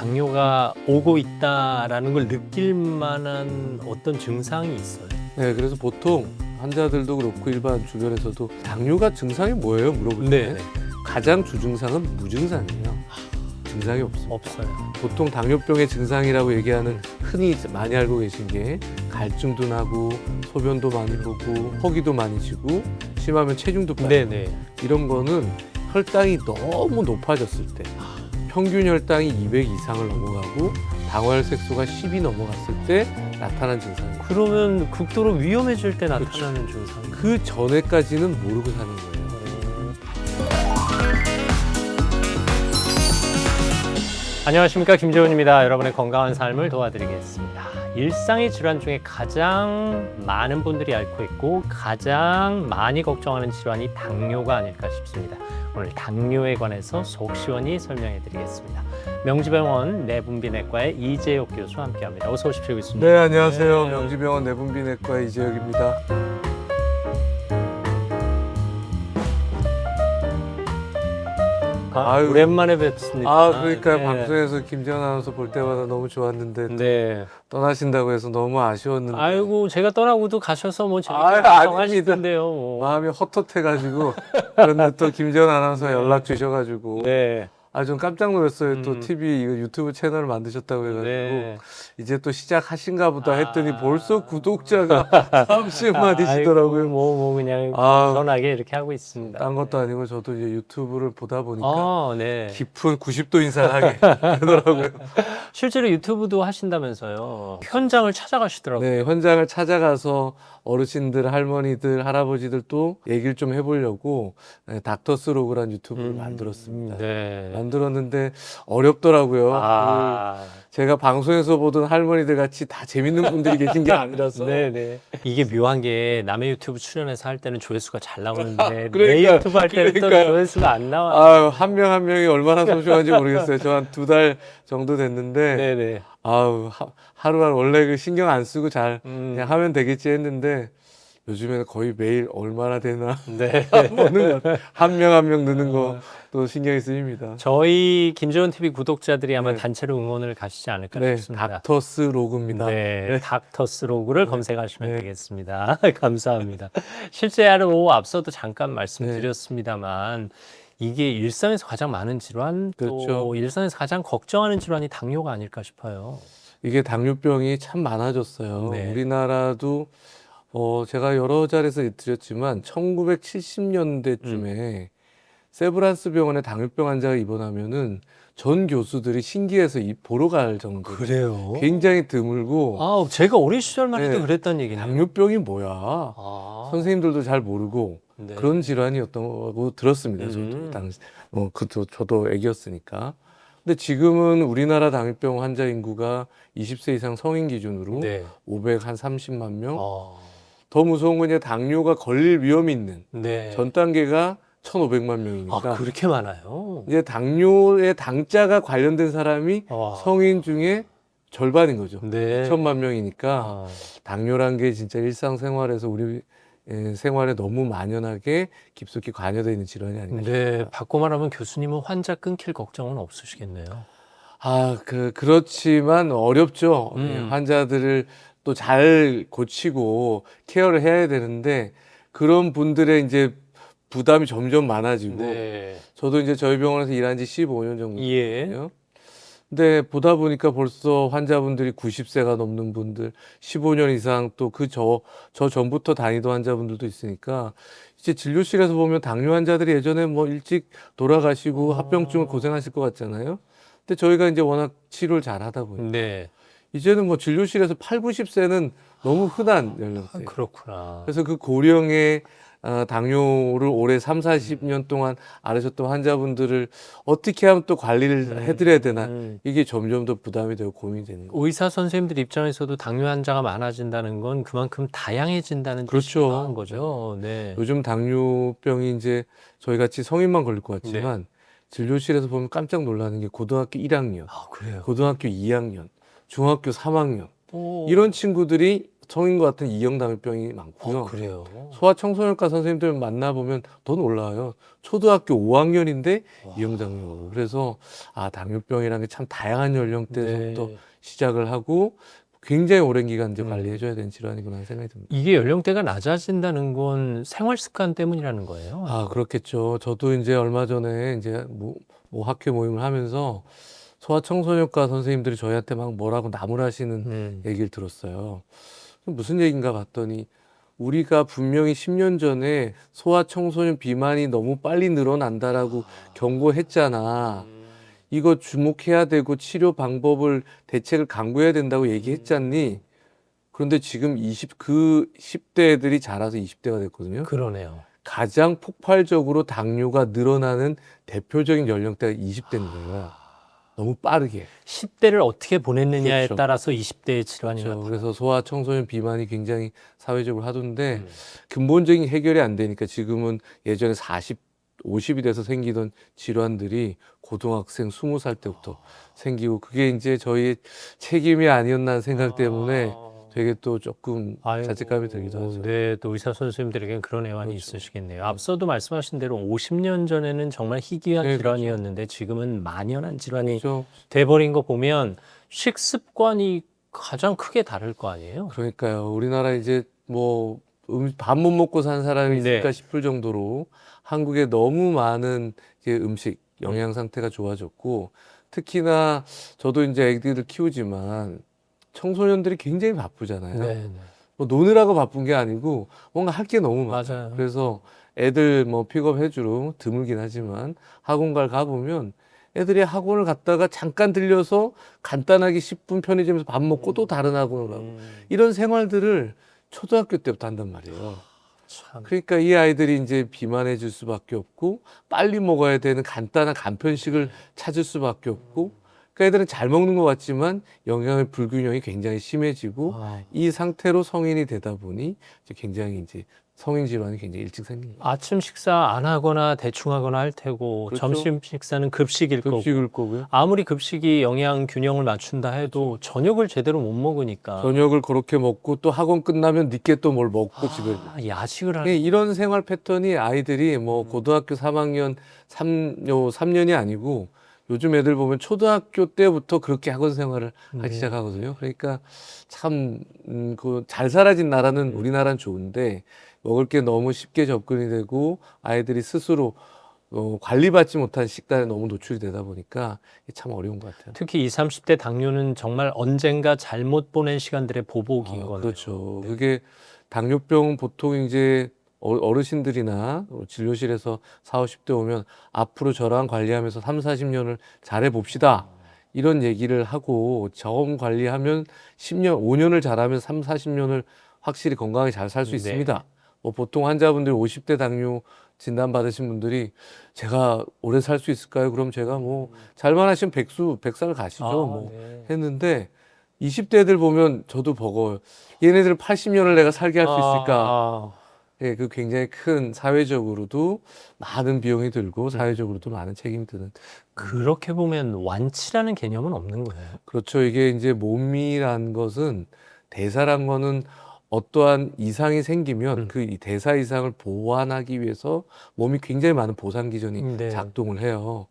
당뇨가 오고 있다라는 걸 느낄 만한 어떤 증상이 있어요? 네, 그래서 보통 환자들도 그렇고 일반 주변에서도 당뇨가 증상이 뭐예요? 물어볼 때 네. 가장 주증상은 무증상이에요. 증상이 없습니다. 없어요. 보통 당뇨병의 증상이라고 얘기하는 흔히 많이 알고 계신 게 갈증도 나고 소변도 많이 보고 허기도 많이 지고 심하면 체중도 빠지고 네네. 이런 거는 혈당이 너무 높아졌을 때 평균 혈당이 200 이상을 넘어가고 당화혈색소가 10이 넘어갔을 때 나타난 증상이에요. 그러면 극도로 위험해질 때 나타나는 증상. 그 전에까지는 모르고 사는 거예요. 안녕하십니까, 김재훈입니다. 여러분의 건강한 삶을 도와드리겠습니다. 일상의 질환 중에 가장 많은 분들이 앓고 있고 가장 많이 걱정하는 질환이 당뇨가 아닐까 싶습니다. 오늘 당뇨에 관해서 속 시원히 설명해 드리겠습니다. 명지병원 내분비내과의 이재혁 교수와 함께합니다. 어서 오십시오, 교수님. 네, 안녕하세요. 네. 명지병원 내분비내과 이재혁입니다. 아유. 오랜만에 뵙습니다. 그러니까 네. 방송에서 김재현 아나운서 볼 때마다 너무 좋았는데 네. 떠나신다고 해서 너무 아쉬웠는데 아이고, 제가 떠나고도 가셔서 뭐 재밌게 아유, 방송하시던데요. 뭐. 마음이 헛헛해가지고 그런데 또 김재현 아나운서 연락 주셔가지고 네. 좀 깜짝 놀랐어요. 또 음. TV 이거 유튜브 채널을 만드셨다고 해가지고 네. 이제 또 시작하신가 보다 했더니 벌써 구독자가 30만이시더라고요. 아이고, 뭐 그냥 아. 편하게 이렇게 하고 있습니다. 딴 것도 아니고 저도 이제 유튜브를 보다 보니까 네. 깊은 90도 인사를 하게 되더라고요. 실제로 유튜브도 하신다면서요. 현장을 찾아가시더라고요. 네, 현장을 찾아가서 어르신들, 할머니들, 할아버지들도 얘기를 좀 해보려고 닥터스로그란 유튜브를 만들었습니다. 네. 만들었는데 어렵더라고요. 제가 방송에서 보던 할머니들 같이 다 재밌는 분들이 계신 게 아니라서. 네네. 이게 묘한 게 남의 유튜브 출연해서 할 때는 조회수가 잘 나오는데 내 그러니까요. 유튜브 할 때는 또 그러니까요. 조회수가 안 나와요. 한 명 한 명이 얼마나 소중한지 모르겠어요. 저 한 2달 정도 됐는데 네네. 하루하루 원래 그 신경 안 쓰고 잘 음. 그냥 하면 되겠지 했는데 요즘에는 거의 매일 얼마나 되나 네. 보는 한 명 한 명 넣는 거 또 신경이 쓰입니다. 저희 김재원 TV 구독자들이 아마 네. 단체로 응원을 가시지 않을까 네, 싶습니다. 닥터스 로그입니다. 네, 닥터스 로그를 검색하시면 네. 되겠습니다. 감사합니다. 실제로 앞서도 잠깐 말씀드렸습니다만 이게 일상에서 가장 많은 질환, 그렇죠. 또 일상에서 가장 걱정하는 질환이 당뇨가 아닐까 싶어요. 이게 당뇨병이 참 많아졌어요. 네. 우리나라도 제가 여러 자리에서 드렸지만 1970년대쯤에 세브란스 병원에 당뇨병 환자가 입원하면은 전 교수들이 신기해서 보러 갈 정도로 그래요? 굉장히 드물고 제가 어린 시절만 해도 네. 그랬던 얘기네요. 당뇨병이 뭐야? 선생님들도 잘 모르고 네. 그런 질환이었던 거고 들었습니다. 저도 음. 당시 저도 애기였으니까. 근데 지금은 우리나라 당뇨병 환자 인구가 20세 이상 성인 기준으로 네. 530만 명. 어, 더 무서운 건 이제 당뇨가 걸릴 위험이 있는 네. 전 단계가 1,500만 명이니까 그렇게 많아요? 이제 당뇨의 당자가 관련된 사람이 와. 성인 중에 절반인 거죠. 네. 2천만 명이니까 아, 당뇨란 게 진짜 일상생활에서 우리 생활에 너무 만연하게 깊숙이 관여되어 있는 질환이 아닌가 싶습니다. 네, 바꿔 말하면 교수님은 환자 끊길 걱정은 없으시겠네요. 그렇지만 어렵죠. 음. 환자들을 또 잘 고치고 케어를 해야 되는데 그런 분들의 이제 부담이 점점 많아지고 네. 저도 이제 저희 병원에서 일한 지 15년 정도 예. 됐거든요. 근데 보다 보니까 벌써 환자분들이 90세가 넘는 분들, 15년 이상 또 저 전부터 다니던 환자분들도 있으니까 이제 진료실에서 보면 당뇨 환자들이 예전에 뭐 일찍 돌아가시고 합병증을 고생하실 것 같잖아요. 근데 저희가 이제 워낙 치료를 잘 하다 보니까 네. 이제는 뭐 진료실에서 8, 90세는 너무 흔한 연령대. 그렇구나. 그래서 그 고령의 당뇨를 올해 3, 40년 동안 앓으셨던 환자분들을 어떻게 하면 또 관리를 해드려야 되나 이게 점점 더 부담이 되고 고민이 되는 거예요. 의사 선생님들 입장에서도 당뇨 환자가 많아진다는 건 그만큼 다양해진다는 그렇죠. 뜻이기도 한 거죠. 네. 요즘 당뇨병이 이제 저희 같이 성인만 걸릴 것 같지만 진료실에서 보면 깜짝 놀라는 게 고등학교 1학년, 그래요. 고등학교 2학년, 중학교 3학년 오. 이런 친구들이 성인과 같은 이형당뇨병이 많고요. 그래요. 소아청소년과 선생님들 만나보면 더 놀라워요. 초등학교 5학년인데 와. 이형당뇨. 그래서 당뇨병이라는 게 참 다양한 연령대에서부터 네. 시작을 하고 굉장히 오랜 기간 이제 음. 관리해줘야 되는 질환이구나 하는 생각이 듭니다. 이게 연령대가 낮아진다는 건 생활 습관 때문이라는 거예요. 그렇겠죠. 저도 이제 얼마 전에 이제 뭐 학교 모임을 하면서 소아청소년과 선생님들이 저희한테 막 뭐라고 나무라시는 얘기를 들었어요. 무슨 얘기인가 봤더니 우리가 분명히 10년 전에 소아청소년 비만이 너무 빨리 늘어난다라고 경고했잖아. 이거 주목해야 되고 치료 방법을 대책을 강구해야 된다고 얘기했잖니. 그런데 지금 10대 애들이 자라서 20대가 됐거든요. 그러네요. 가장 폭발적으로 당뇨가 늘어나는 대표적인 연령대가 20대인 거예요. 너무 빠르게. 10대를 어떻게 보냈느냐에 그렇죠. 따라서 20대의 질환이 그렇죠. 나타나요. 그래서 소아 청소년 비만이 굉장히 사회적으로 하던데 근본적인 해결이 안 되니까 지금은 예전에 40, 50이 돼서 생기던 질환들이 고등학생 20살 때부터 생기고 그게 이제 저희의 책임이 아니었나 하는 생각 때문에 되게 또 조금 자책감이 들기도 하죠. 네, 또 의사 선생님들에게는 그런 애환이 그렇죠. 있으시겠네요. 앞서도 말씀하신 대로 50년 전에는 정말 희귀한 네, 질환이었는데 지금은 만연한 질환이 그렇죠. 돼버린 거 보면 식습관이 가장 크게 다를 거 아니에요? 그러니까요. 우리나라 이제 뭐 밥 못 먹고 산 사람이 있을까 네. 싶을 정도로 한국에 너무 많은 이제 음식 영양 상태가 좋아졌고 특히나 저도 이제 애기들을 키우지만 청소년들이 굉장히 바쁘잖아요. 네, 네. 뭐 노느라고 바쁜 게 아니고 뭔가 할 게 너무 많아요. 맞아요. 그래서 애들 뭐 픽업해주러 드물긴 하지만 학원 가보면 애들이 학원을 갔다가 잠깐 들려서 간단하게 10분 편의점에서 밥 먹고 또 다른 학원을 가고 이런 생활들을 초등학교 때부터 한단 말이에요. 참. 그러니까 이 아이들이 이제 비만해질 수밖에 없고 빨리 먹어야 되는 간단한 간편식을 찾을 수밖에 없고 그러니까 애들은 잘 먹는 것 같지만 영양의 불균형이 굉장히 심해지고 이 상태로 성인이 되다 보니 이제 굉장히 이제 성인 질환이 굉장히 일찍 생깁니다. 아침 식사 안 하거나 대충 하거나 할 테고 그렇죠. 점심 식사는 급식일 거고 급식일 거고요. 아무리 급식이 영양 균형을 맞춘다 해도 저녁을 제대로 못 먹으니까 저녁을 그렇게 먹고 또 학원 끝나면 늦게 또 뭘 먹고 집에 야식을 네, 이런 생활 패턴이 아이들이 뭐 고등학교 3학년 3년이 아니고 요즘 애들 보면 초등학교 때부터 그렇게 학원 생활을 하기 시작하거든요. 그러니까 참 그 잘 살아진 나라는 우리나라는 좋은데 먹을 게 너무 쉽게 접근이 되고 아이들이 스스로 관리받지 못한 식단에 너무 노출이 되다 보니까 이게 참 어려운 것 같아요. 특히 20, 30대 당뇨는 정말 언젠가 잘못 보낸 시간들의 보복인 거네요. 그렇죠. 그게 당뇨병 보통 이제 어르신들이나 진료실에서 40, 50대 오면 앞으로 저랑 관리하면서 3, 40년을 잘해 봅시다. 이런 얘기를 하고 저음 관리하면 10년, 5년을 잘하면 3, 40년을 확실히 건강하게 잘 살 수 네. 있습니다. 뭐 보통 환자분들 50대 당뇨 진단 받으신 분들이 제가 오래 살 수 있을까요? 그럼 제가 뭐 잘만 하시면 100살 가시죠. 뭐 네. 했는데 20대들 보면 저도 버거워요. 얘네들 80년을 내가 살게 할 수 있을까? 예, 그 굉장히 큰 사회적으로도 많은 비용이 들고 사회적으로도 많은 책임이 드는. 그렇게 보면 완치라는 개념은 없는 거예요. 그렇죠. 이게 이제 몸이란 것은 대사란 거는 어떠한 이상이 생기면 그 이 대사 이상을 보완하기 위해서 몸이 굉장히 많은 보상 기전이 네. 작동을 해요.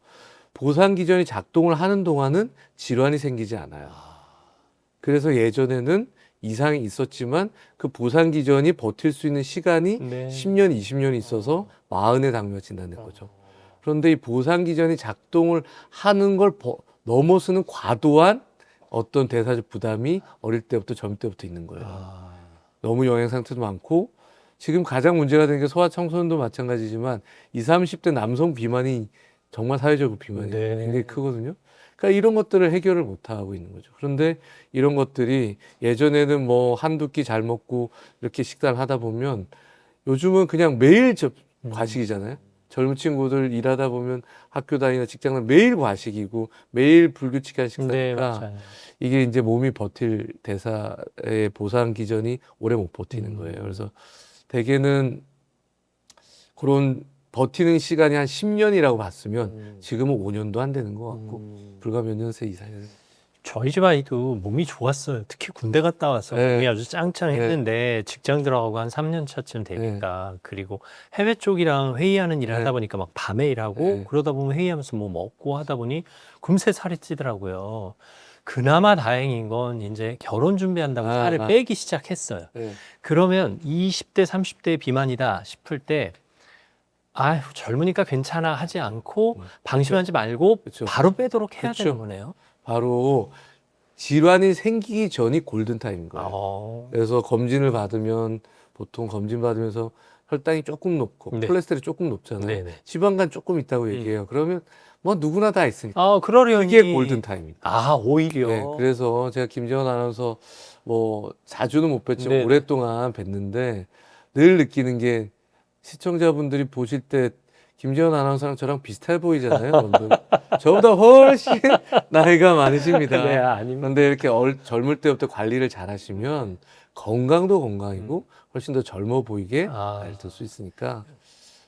보상 기전이 작동을 하는 동안은 질환이 생기지 않아요. 그래서 예전에는 이상이 있었지만 그 보상 기전이 버틸 수 있는 시간이 네. 10년, 20년이 있어서 마흔의 당뇨가 진단된 거죠. 그런데 이 보상 기전이 작동을 하는 걸 넘어서는 과도한 어떤 대사적 부담이 어릴 때부터 젊을 때부터 있는 거예요. 너무 영양 상태도 많고 지금 가장 문제가 되는 게 소아청소년도 마찬가지지만 20, 30대 남성 비만이 정말 사회적으로 비만이 네. 굉장히 크거든요. 그러니까 이런 것들을 해결을 못 하고 있는 거죠. 그런데 이런 것들이 예전에는 뭐 한두 끼 잘 먹고 이렇게 식단을 하다 보면 요즘은 그냥 매일 과식이잖아요. 젊은 친구들 일하다 보면 학교 다니나 직장은 매일 과식이고 매일 불규칙한 네, 식사니까 맞아요. 이게 이제 몸이 버틸 대사의 보상 기전이 오래 못 버티는 거예요. 그래서 대개는 그런 버티는 시간이 한 10년이라고 봤으면 지금은 5년도 안 되는 것 같고 불과 몇 년 새 이상이 저희 집 아이도 몸이 좋았어요. 특히 군대 갔다 와서 네. 몸이 아주 짱짱했는데 직장 들어가고 한 3년 차쯤 되니까 그리고 해외 쪽이랑 회의하는 일을 네. 하다 보니까 막 밤에 일하고 네. 그러다 보면 회의하면서 뭐 먹고 하다 보니 금세 살이 찌더라고요. 그나마 다행인 건 이제 결혼 준비한다고 살을 빼기 시작했어요. 네. 그러면 20대, 30대 비만이다 싶을 때 아휴 젊으니까 괜찮아 하지 않고 방심하지 말고 그쵸. 바로 빼도록 해야 그쵸. 되는 거네요. 바로 질환이 생기기 전이 골든타임인 거예요. 어. 그래서 검진을 받으면 보통 검진 받으면서 혈당이 조금 높고 네. 콜레스테롤이 조금 높잖아요. 네네. 지방간 조금 있다고 얘기해요. 그러면 뭐 누구나 다 있으니까. 아, 그러려니. 이게 골든타임입니다. 아, 오히려. 네, 그래서 제가 김재원 아나운서 뭐 자주는 못 뵀지만 네. 오랫동안 뵀는데 늘 느끼는 게 시청자분들이 보실 때 김재원 아나운서랑 저랑 비슷해 보이잖아요. 원동이. 저보다 훨씬 나이가 많으십니다. 네, 아닙니다. 그런데 이렇게 젊을 때부터 관리를 잘 하시면 건강도 건강이고 훨씬 더 젊어 보이게 아. 잘 될 수 있으니까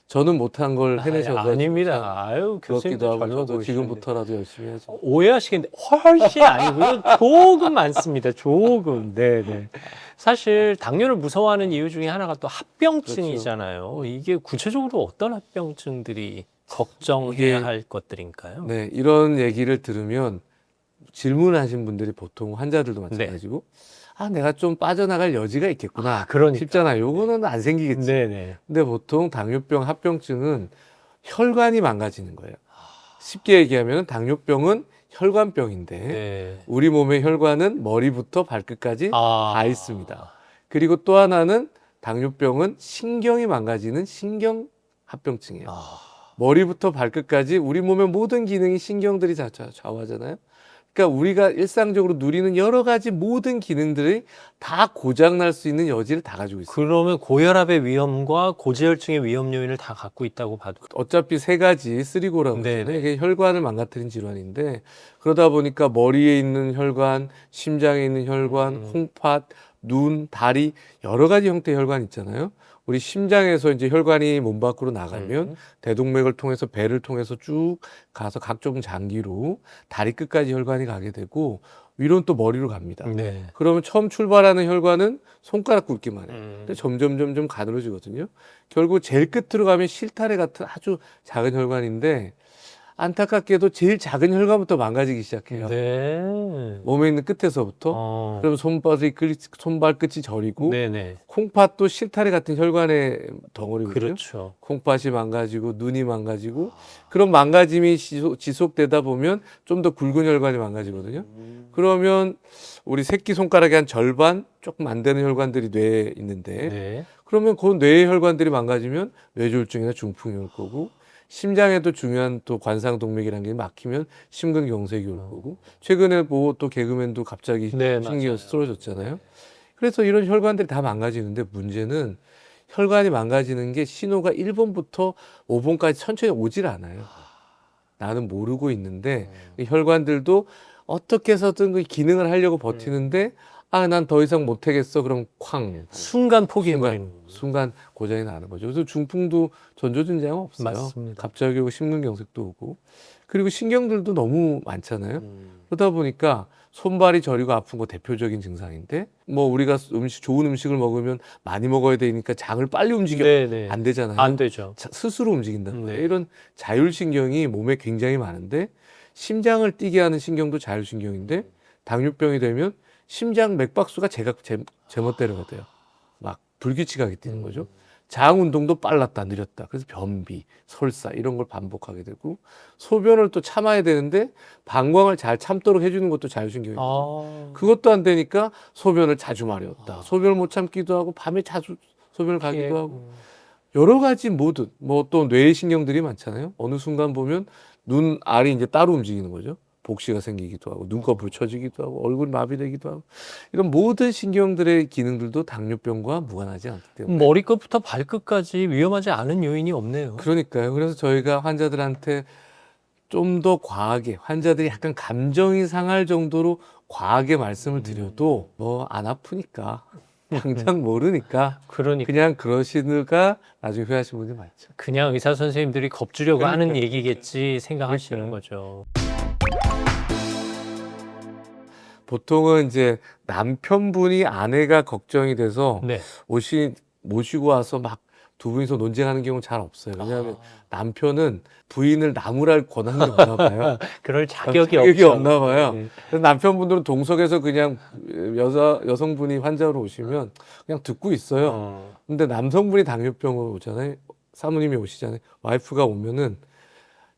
저는 못한 걸 해내셔서 아닙니다. 아유, 부럽기도 교수님도 하고 젊어 저도 보이시는데. 지금부터라도 열심히 해야죠. 오해하시겠는데 훨씬 아니고요. 조금 많습니다. 조금. 네. 사실 당뇨를 무서워하는 이유 중에 하나가 또 합병증이잖아요. 이게 구체적으로 어떤 합병증들이 걱정해야 이게- 할 것들인가요? 네, 이런 얘기를 들으면 질문하신 분들이 보통 환자들도 마찬가지고 아, 내가 좀 빠져나갈 여지가 있겠구나. 그러니까. 싶잖아요. 요거는 안 생기겠지. 네네. 근데 보통 당뇨병, 합병증은 혈관이 망가지는 거예요. 쉽게 얘기하면 당뇨병은 혈관병인데 네. 우리 몸의 혈관은 머리부터 발끝까지 아. 다 있습니다. 그리고 또 하나는 당뇨병은 신경이 망가지는 신경합병증이에요. 아. 머리부터 발끝까지 우리 몸의 모든 기능이 신경들이 좌우하잖아요. 그러니까 우리가 일상적으로 누리는 여러 가지 모든 기능들이 다 고장날 수 있는 여지를 다 가지고 있어요. 그러면 고혈압의 위험과 고지혈증의 위험 요인을 다 갖고 있다고 봐도 어차피 세 가지 쓰리고라고 네네. 하잖아요. 이게 혈관을 망가뜨린 질환인데 그러다 보니까 머리에 있는 혈관, 심장에 있는 혈관, 콩팥, 눈, 다리 여러 가지 형태의 혈관 있잖아요. 우리 심장에서 이제 혈관이 몸 밖으로 나가면 대동맥을 통해서 배를 통해서 쭉 가서 각종 장기로 다리 끝까지 혈관이 가게 되고 위로는 또 머리로 갑니다. 네. 그러면 처음 출발하는 혈관은 손가락 굵기만 해요. 근데 점점 가늘어지거든요. 결국 제일 끝으로 가면 실타래 같은 아주 작은 혈관인데 안타깝게도 제일 작은 혈관부터 망가지기 시작해요. 네. 몸에 있는 끝에서부터. 그러면 손발끝이 저리고 네네. 콩팥도 실타래 같은 혈관의 덩어리거든요. 그렇죠. 콩팥이 망가지고 눈이 망가지고 그런 망가짐이 지속되다 보면 좀 더 굵은 혈관이 망가지거든요. 그러면 우리 새끼 손가락의 한 절반 조금 안 되는 혈관들이 뇌에 있는데 네. 그러면 그 뇌의 혈관들이 망가지면 뇌졸중이나 중풍이 올 거고 심장에도 중요한 또 관상동맥이라는 게 막히면 심근경색이 올 거고 최근에 뭐 또 개그맨도 갑자기 네, 신기가 맞아요. 쓰러졌잖아요. 그래서 이런 혈관들이 다 망가지는데 문제는 혈관이 망가지는 게 신호가 1번부터 5번까지 천천히 오질 않아요. 나는 모르고 있는데 이 혈관들도 어떻게 해서든 그 기능을 하려고 버티는데 아, 난 더 이상 못하겠어. 그럼 쾅. 순간 포기해버리는. 순간 고장이 나는 거죠. 그래서 중풍도 전조증자가 없어요. 맞습니다. 갑자기 오고 심근경색도 오고. 그리고 신경들도 너무 많잖아요. 그러다 보니까 손발이 저리고 아픈 거 대표적인 증상인데 뭐 우리가 좋은 음식을 먹으면 많이 먹어야 되니까 장을 빨리 움직여 네네. 안 되잖아요. 안 되죠. 스스로 움직인다는 거예요. 네. 이런 자율신경이 몸에 굉장히 많은데 심장을 뛰게 하는 신경도 자율신경인데 당뇨병이 되면 심장 맥박수가 제멋대로가 돼요. 막 불규칙하게 뛰는 거죠. 장 운동도 빨랐다 느렸다. 그래서 변비, 설사 이런 걸 반복하게 되고 소변을 또 참아야 되는데 방광을 잘 참도록 해주는 것도 자율신경이거든요. 아. 그것도 안 되니까 소변을 자주 마렸다. 소변을 못 참기도 하고 밤에 자주 소변을 가기도 하고 여러 가지 모든 뭐 또 뇌의 신경들이 많잖아요. 어느 순간 보면 눈 알이 이제 따로 움직이는 거죠. 복시가 생기기도 하고 눈꺼풀 처지기도 하고 얼굴 마비되기도 하고 이런 모든 신경들의 기능들도 당뇨병과 무관하지 않기 때문에 머리끝부터 발끝까지 위험하지 않은 요인이 없네요. 그러니까요. 그래서 저희가 환자들한테 좀 더 과하게 환자들이 약간 감정이 상할 정도로 과하게 말씀을 드려도 뭐 안 아프니까 당장 모르니까 그러니까 그냥 그러시느가 나중에 후회하시는 분이 많죠. 그냥 의사 선생님들이 겁주려고 하는 그러니까요. 얘기겠지 생각하시는 거죠. 보통은 이제 남편분이 아내가 걱정이 돼서 네. 모시고 와서 막 두 분이서 논쟁하는 경우는 잘 없어요. 왜냐하면 아. 남편은 부인을 나무랄 권한이 없나 봐요. 그럴 자격이 자격이 없죠. 없나 봐요. 네. 그래서 남편분들은 동석에서 그냥 여성분이 환자로 오시면 그냥 듣고 있어요. 어. 근데 남성분이 당뇨병으로 오잖아요. 사모님이 오시잖아요. 와이프가 오면은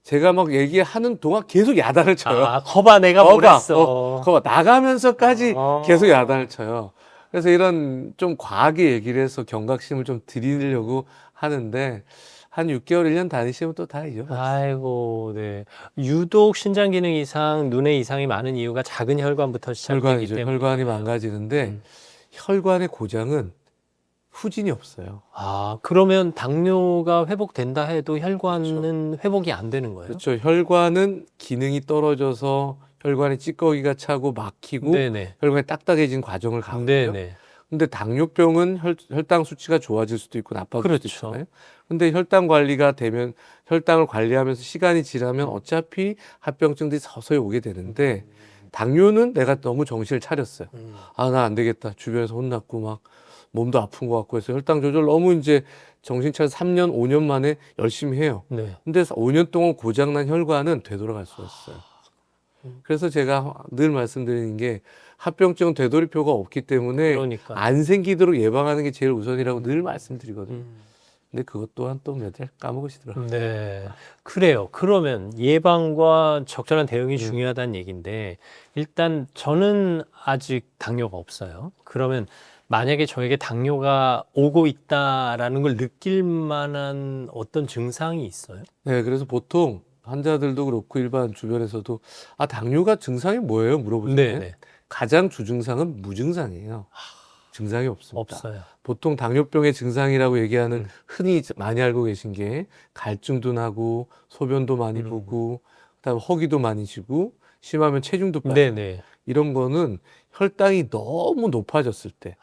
제가 막 얘기하는 동안 계속 야단을 쳐요. 아, 거봐 내가 뭘 했어. 거봐 나가면서까지 어. 계속 야단을 쳐요. 그래서 이런 좀 과하게 얘기를 해서 경각심을 좀 드리려고 하는데 한 6개월, 1년 다니시면 또 다 잊어버려요. 아이고, 네. 유독 신장 기능 이상, 눈의 이상이 많은 이유가 작은 혈관부터 시작되기 혈관이죠. 때문에. 혈관이 망가지는데 음. 혈관의 고장은 후진이 없어요. 아, 그러면 당뇨가 회복된다 해도 혈관은 회복이 안 되는 거예요? 그렇죠. 혈관은 기능이 떨어져서 혈관에 찌꺼기가 차고 막히고 네네. 혈관이 딱딱해진 과정을 가거든요. 네네. 근데 당뇨병은 혈당 수치가 좋아질 수도 있고 나빠질 그렇죠. 수도 있잖아요. 근데 혈당 관리가 되면 혈당을 관리하면서 시간이 지나면 어차피 합병증들이 서서히 오게 되는데 당뇨는 내가 너무 정신을 차렸어요. 아, 나 안 되겠다. 주변에서 혼났고 막 몸도 아픈 것 같고 해서 혈당 조절 너무 이제 정신 차려서 3년, 5년 만에 열심히 해요. 네. 근데 5년 동안 고장난 혈관은 되돌아갈 수가 없어요. 그래서 제가 늘 말씀드리는 게 합병증은 되돌이표가 없기 때문에 그러니까. 안 생기도록 예방하는 게 제일 우선이라고 늘 말씀드리거든요. 음. 근데 그것 또한 또 몇 달 까먹으시더라고요. 네. 그래요. 그러면 예방과 적절한 대응이 네. 중요하다는 얘기인데, 일단 저는 아직 당뇨가 없어요. 그러면 만약에 저에게 당뇨가 오고 있다라는 걸 느낄 만한 어떤 증상이 있어요? 네, 그래서 보통 환자들도 그렇고 일반 주변에서도 아, 당뇨가 증상이 뭐예요? 물어보잖아요. 네네. 가장 주증상은 무증상이에요. 증상이 없습니다. 없어요. 보통 당뇨병의 증상이라고 얘기하는 음. 흔히 많이 알고 계신 게 갈증도 나고 소변도 많이 보고 그다음에 허기도 많이 지고 심하면 체중도 빠지고 네네. 이런 거는 혈당이 너무 높아졌을 때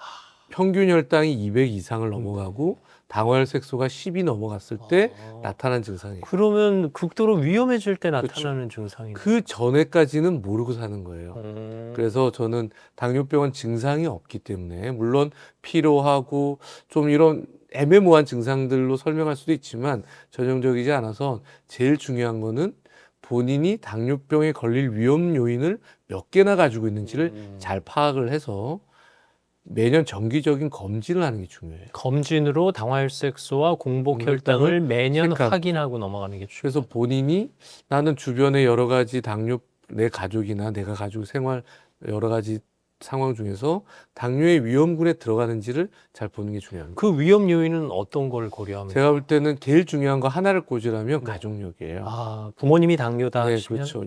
평균 혈당이 200 이상을 넘어가고 당화혈색소가 10이 넘어갔을 때 나타난 증상이에요. 그러면 극도로 위험해질 때 그렇죠. 나타나는 증상이. 그 전에까지는 모르고 사는 거예요. 그래서 저는 당뇨병은 증상이 없기 때문에 물론 피로하고 좀 이런 애매모호한 증상들로 설명할 수도 있지만 전형적이지 않아서 제일 중요한 거는 본인이 당뇨병에 걸릴 위험 요인을 몇 개나 가지고 있는지를 잘 파악을 해서 매년 정기적인 검진을 하는 게 중요해요. 검진으로 당화혈색소와 공복 혈당을 혈당을 매년 체크하고. 확인하고 넘어가는 게 중요해요. 그래서 본인이 나는 주변에 여러 가지 내 가족이나 내가 가지고 생활 여러 가지 상황 중에서 당뇨의 위험군에 들어가는지를 잘 보는 게 중요합니다. 그 위험 요인은 어떤 걸 고려하면? 제가 볼 때는 제일 중요한 거 하나를 꼽으라면 네. 가족력이에요. 아, 부모님이 당뇨다 네, 하시면? 그렇죠.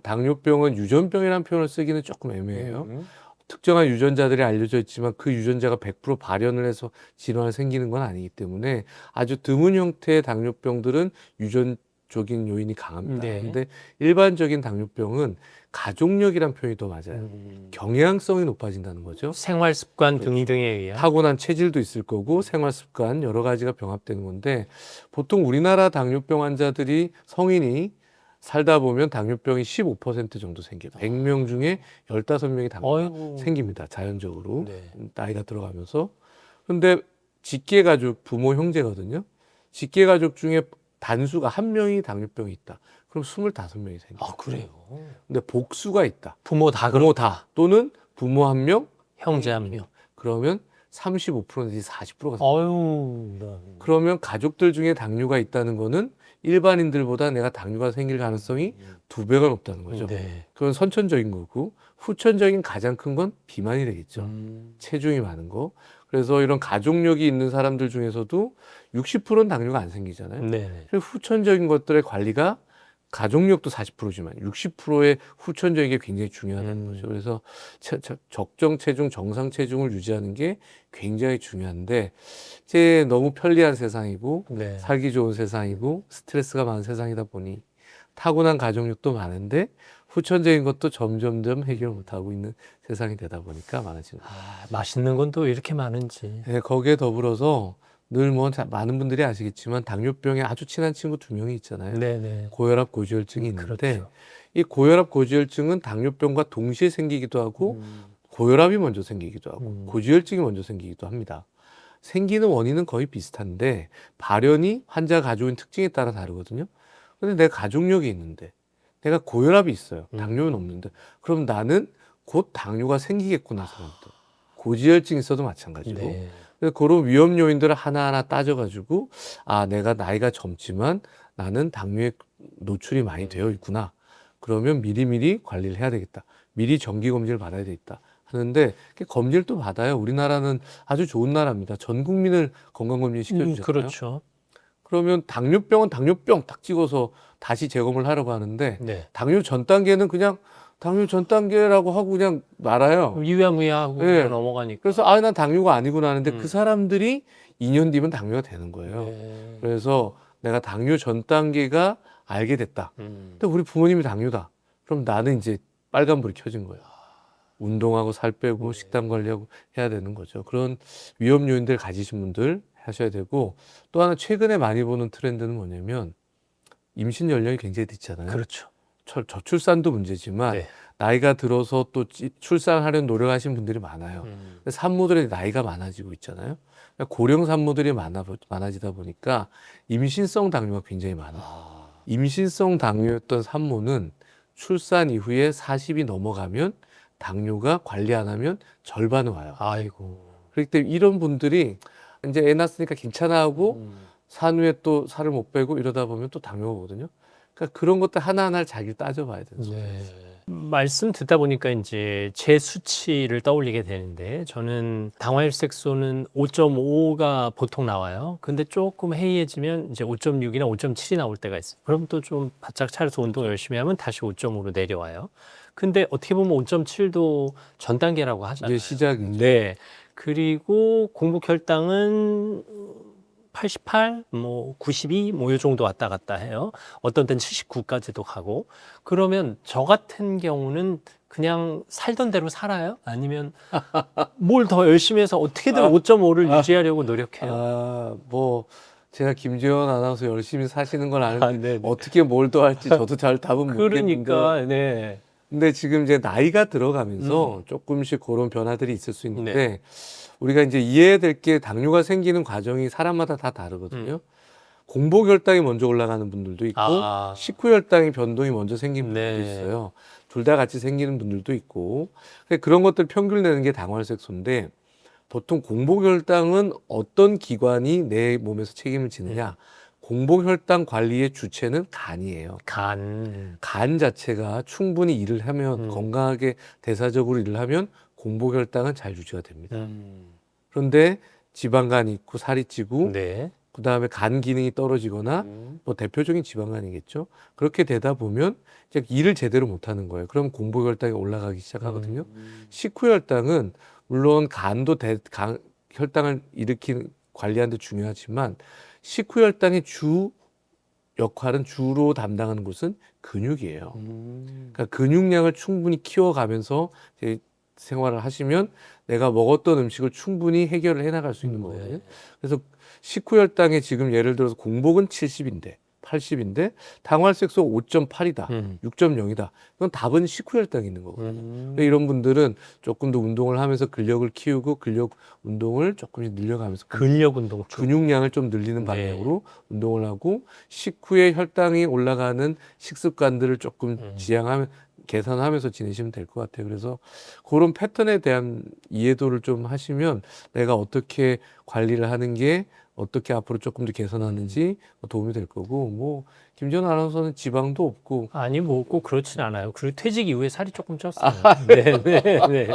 당뇨병은 유전병이라는 표현을 쓰기는 조금 애매해요. 음. 특정한 유전자들이 알려져 있지만 그 유전자가 100% 발현을 해서 질환이 생기는 건 아니기 때문에 아주 드문 형태의 당뇨병들은 유전적인 요인이 강합니다. 네. 근데 일반적인 당뇨병은 가족력이란 표현이 더 맞아요. 경향성이 높아진다는 거죠. 생활 습관 그렇죠. 등등에 의한. 타고난 체질도 있을 거고 생활 습관 여러 가지가 병합되는 건데 보통 우리나라 당뇨병 환자들이 성인이 살다 보면 당뇨병이 15% 정도 생겨요. 100명 중에 15명이 당뇨 어이구. 생깁니다. 자연적으로. 네. 나이가 들어가면서. 근데 직계 가족, 부모 형제거든요. 직계 가족 중에 단수가 한 명이 당뇨병이 있다. 그럼 25명이 생겨요. 아, 그래요. 근데 복수가 있다. 부모 다 부모 다 또는 부모 한 명, 형제 한 명. 그러면 35% 내지 40%가 어유. 그러면 가족들 중에 당뇨가 있다는 거는 일반인들보다 내가 당뇨가 생길 가능성이 2배가 높다는 거죠. 네. 그건 선천적인 거고 후천적인 가장 큰 건 비만이 되겠죠. 체중이 많은 거. 그래서 이런 가족력이 있는 사람들 중에서도 60%는 당뇨가 안 생기잖아요. 네. 그래서 후천적인 것들의 관리가 가족력도 40%지만 60%의 후천적인 게 굉장히 중요하다는 거죠. 그래서 적정 체중, 정상 체중을 유지하는 게 굉장히 중요한데 이제 너무 편리한 세상이고 네. 살기 좋은 세상이고 스트레스가 많은 세상이다 보니 타고난 가족력도 많은데 후천적인 것도 점점점 해결 못하고 있는 세상이 되다 보니까 많아지는 거예요. 아, 맛있는 건 또 이렇게 많은지. 네, 거기에 더불어서 늘 뭐 많은 분들이 아시겠지만 당뇨병에 아주 친한 친구 2명이 있잖아요. 네네. 고혈압, 고지혈증이 있는데 그렇죠. 이 고혈압, 고지혈증은 당뇨병과 동시에 생기기도 하고 고혈압이 먼저 생기기도 하고 고지혈증이 먼저 생기기도 합니다. 생기는 원인은 거의 비슷한데 발현이 환자 가족인 특징에 따라 다르거든요. 근데 내가 가족력이 있는데 내가 고혈압이 있어요. 당뇨는 없는데 그럼 나는 곧 당뇨가 생기겠구나 사람들. 고지혈증 있어도 마찬가지고. 네. 그래서 그런 위험 요인들을 하나하나 따져가지고 아 내가 나이가 젊지만 나는 당뇨에 노출이 많이 되어 있구나. 그러면 미리미리 관리를 해야 되겠다. 미리 정기 검진을 받아야 되겠다. 하는데 검진을 또 받아요. 우리나라는 아주 좋은 나라입니다. 전 국민을 건강검진 시켜주잖아요. 그렇죠. 그러면 당뇨병은 당뇨병 딱 찍어서 다시 재검을 하려고 하는데 네. 당뇨 전 단계는 그냥 당뇨 전 단계라고 하고 그냥 말아요. 유야무야하고 네. 넘어가니까. 그래서 아, 난 당뇨가 아니구나 하는데 그 사람들이 2년 뒤면 당뇨가 되는 거예요. 네. 그래서 내가 당뇨 전 단계가 알게 됐다. 근데 우리 부모님이 당뇨다. 그럼 나는 이제 빨간불이 켜진 거예요. 운동하고 살 빼고 식단 관리하고 해야 되는 거죠. 그런 위험 요인들 가지신 분들 하셔야 되고 또 하나 최근에 많이 보는 트렌드는 뭐냐면 임신 연령이 굉장히 늦잖아요. 그렇죠. 저출산도 문제지만 네. 나이가 들어서 또 출산하려는 노력하시는 분들이 많아요. 근데 산모들의 나이가 많아지고 있잖아요. 그러니까 고령 산모들이 많아지다 보니까 임신성 당뇨가 굉장히 많아요. 임신성 당뇨였던 산모는 출산 이후에 40이 넘어가면 당뇨가 관리 안 하면 절반은 와요. 아이고. 그렇기 때문에 이런 분들이 이제 애 낳았으니까 괜찮아 하고 산후에 또 살을 못 빼고 이러다 보면 또 당뇨가 오거든요. 그러니까 그런 것들 하나하나 자기를 따져봐야 되는 거예요. 네. 말씀 듣다 보니까 이제 제 수치를 떠올리게 되는데 저는 당화혈색소는 5.5가 보통 나와요. 근데 조금 해이해지면 이제 5.6이나 5.7이 나올 때가 있어요. 그럼 또 좀 바짝 차려서 운동 열심히 하면 다시 5.5로 내려와요. 근데 어떻게 보면 5.7도 전 단계라고 하잖아요. 이제 시작이죠. 네. 그리고 공복 혈당은 88, 뭐 92, 뭐 요 정도 왔다 갔다 해요. 어떤 때는 79까지도 가고. 그러면 저 같은 경우는 그냥 살던 대로 살아요? 아니면 뭘 더 열심히 해서 어떻게든 5.5를 유지하려고 노력해요? 아, 뭐 제가 김재원 아나운서 열심히 사시는 건 아는데 네네. 어떻게 뭘 더 할지 저도 잘 답은 모르겠는데 그러니까, 네. 근데 지금 이제 나이가 들어가면서 조금씩 그런 변화들이 있을 수 있는데 네. 우리가 이제 이해해야 될 게 당뇨가 생기는 과정이 사람마다 다 다르거든요. 공복 혈당이 먼저 올라가는 분들도 있고 아. 식후 혈당이 변동이 먼저 생기는 분들도 네. 있어요. 둘 다 같이 생기는 분들도 있고 그런 것들 평균 내는 게 당화혈색소인데 보통 공복 혈당은 어떤 기관이 내 몸에서 책임을 지느냐? 공복 혈당 관리의 주체는 간이에요. 간 자체가 충분히 일을 하면 건강하게 대사적으로 일을 하면 공복 혈당은 잘 유지가 됩니다. 그런데 지방간이 있고 살이 찌고 네. 그다음에 간 기능이 떨어지거나 뭐 대표적인 지방간이겠죠. 그렇게 되다 보면 이제 일을 제대로 못 하는 거예요. 그럼 공복 혈당이 올라가기 시작하거든요. 식후 혈당은 물론 간도 혈당을 일으키는 관리하는 데 중요하지만 식후 혈당의 주 역할은 주로 담당하는 곳은 근육이에요. 그러니까 근육량을 충분히 키워가면서 이제 생활을 하시면 내가 먹었던 음식을 충분히 해결을 해나갈 수 있는 거거든요. 그래서 식후 혈당에 지금 예를 들어서 공복은 70인데 80인데 당화혈색소 5.8이다, 6.0이다. 그건 답은 식후 혈당이 있는 거거든요. 이런 분들은 조금 더 운동을 하면서 근력을 키우고 근력 운동을 조금씩 늘려가면서 근력 운동 쪽. 근육량을 좀 늘리는 방향으로 운동을 하고 식후에 혈당이 올라가는 식습관들을 조금 개선하면서 지내시면 될 것 같아요. 그래서 그런 패턴에 대한 이해도를 좀 하시면 내가 어떻게 관리를 하는 게 어떻게 앞으로 조금 더 개선하는지 도움이 될 거고 뭐 김지원 아나운서는 지방도 없고 아니 뭐 꼭 그렇진 않아요. 그리고 퇴직 이후에 살이 조금 쪘어요. 네네네.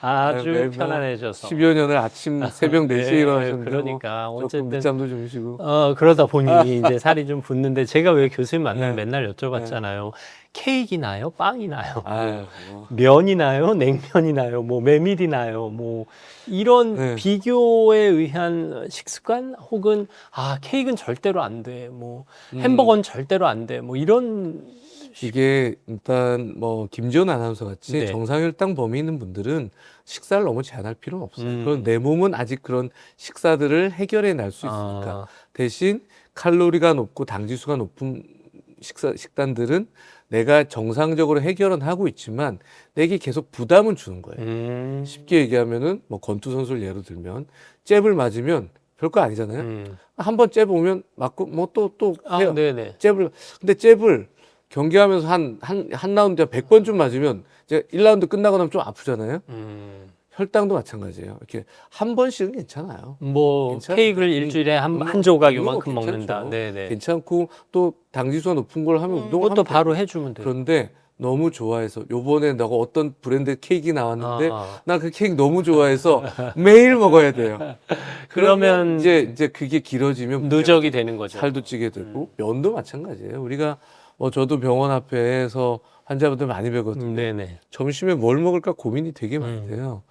아주 매일 편안해져서. 10여 년을 아침 새벽 4시에 일어나셨는데 그러니까 조금 어쨌든 늦잠도 주무시고 그러다 보니 이제 살이 좀 붙는데 제가 왜 교수님 만나면 네. 맨날 여쭤봤잖아요. 케이크 나요? 빵이 나요? 아유, 면이 나요? 냉면이 나요? 뭐 메밀이 나요? 뭐 이런 네. 비교에 의한 식습관 혹은 케이크는 절대로 안 돼. 뭐 햄버거는 절대로 안 돼. 뭐 이런 이게 일단 뭐 김지원 아나운서 같이 네. 정상혈당 범위 있는 분들은 식사를 너무 제한할 필요는 없어요. 그런 내 몸은 아직 그런 식사들을 해결해 낼 수 있으니까. 대신 칼로리가 높고 당 지수가 높은 식단들은 내가 정상적으로 해결은 하고 있지만 내게 계속 부담은 주는 거예요. 쉽게 얘기하면은 뭐 권투 선수를 예로 들면 잽을 맞으면 별거 아니잖아요. 한 번 잽 오면 맞고 뭐 또 해요. 네네. 근데 잽을 경기하면서 한 라운드에 100번 좀 맞으면 이제 1라운드 끝나고 나면 좀 아프잖아요. 혈당도 마찬가지예요. 이렇게 한 번씩은 괜찮아요. 뭐 괜찮- 케이크를 일주일에 한 조각 요만큼 먹는다. 네네. 괜찮고 또 당지수가 높은 걸 하면 운동을 그것도 하면 바로 해주면 돼요. 그런데 너무 좋아해서 요번에 너가 어떤 브랜드 케이크 나왔는데 아. 나 그 케이크 너무 좋아해서 매일 먹어야 돼요. 그러면 이제 그게 길어지면 누적이 되는 거죠. 살도 찌게 되고 면도 마찬가지예요. 우리가 뭐 저도 병원 앞에서 환자분들 많이 뵈거든요. 네네. 점심에 뭘 먹을까 고민이 되게 많이 돼요.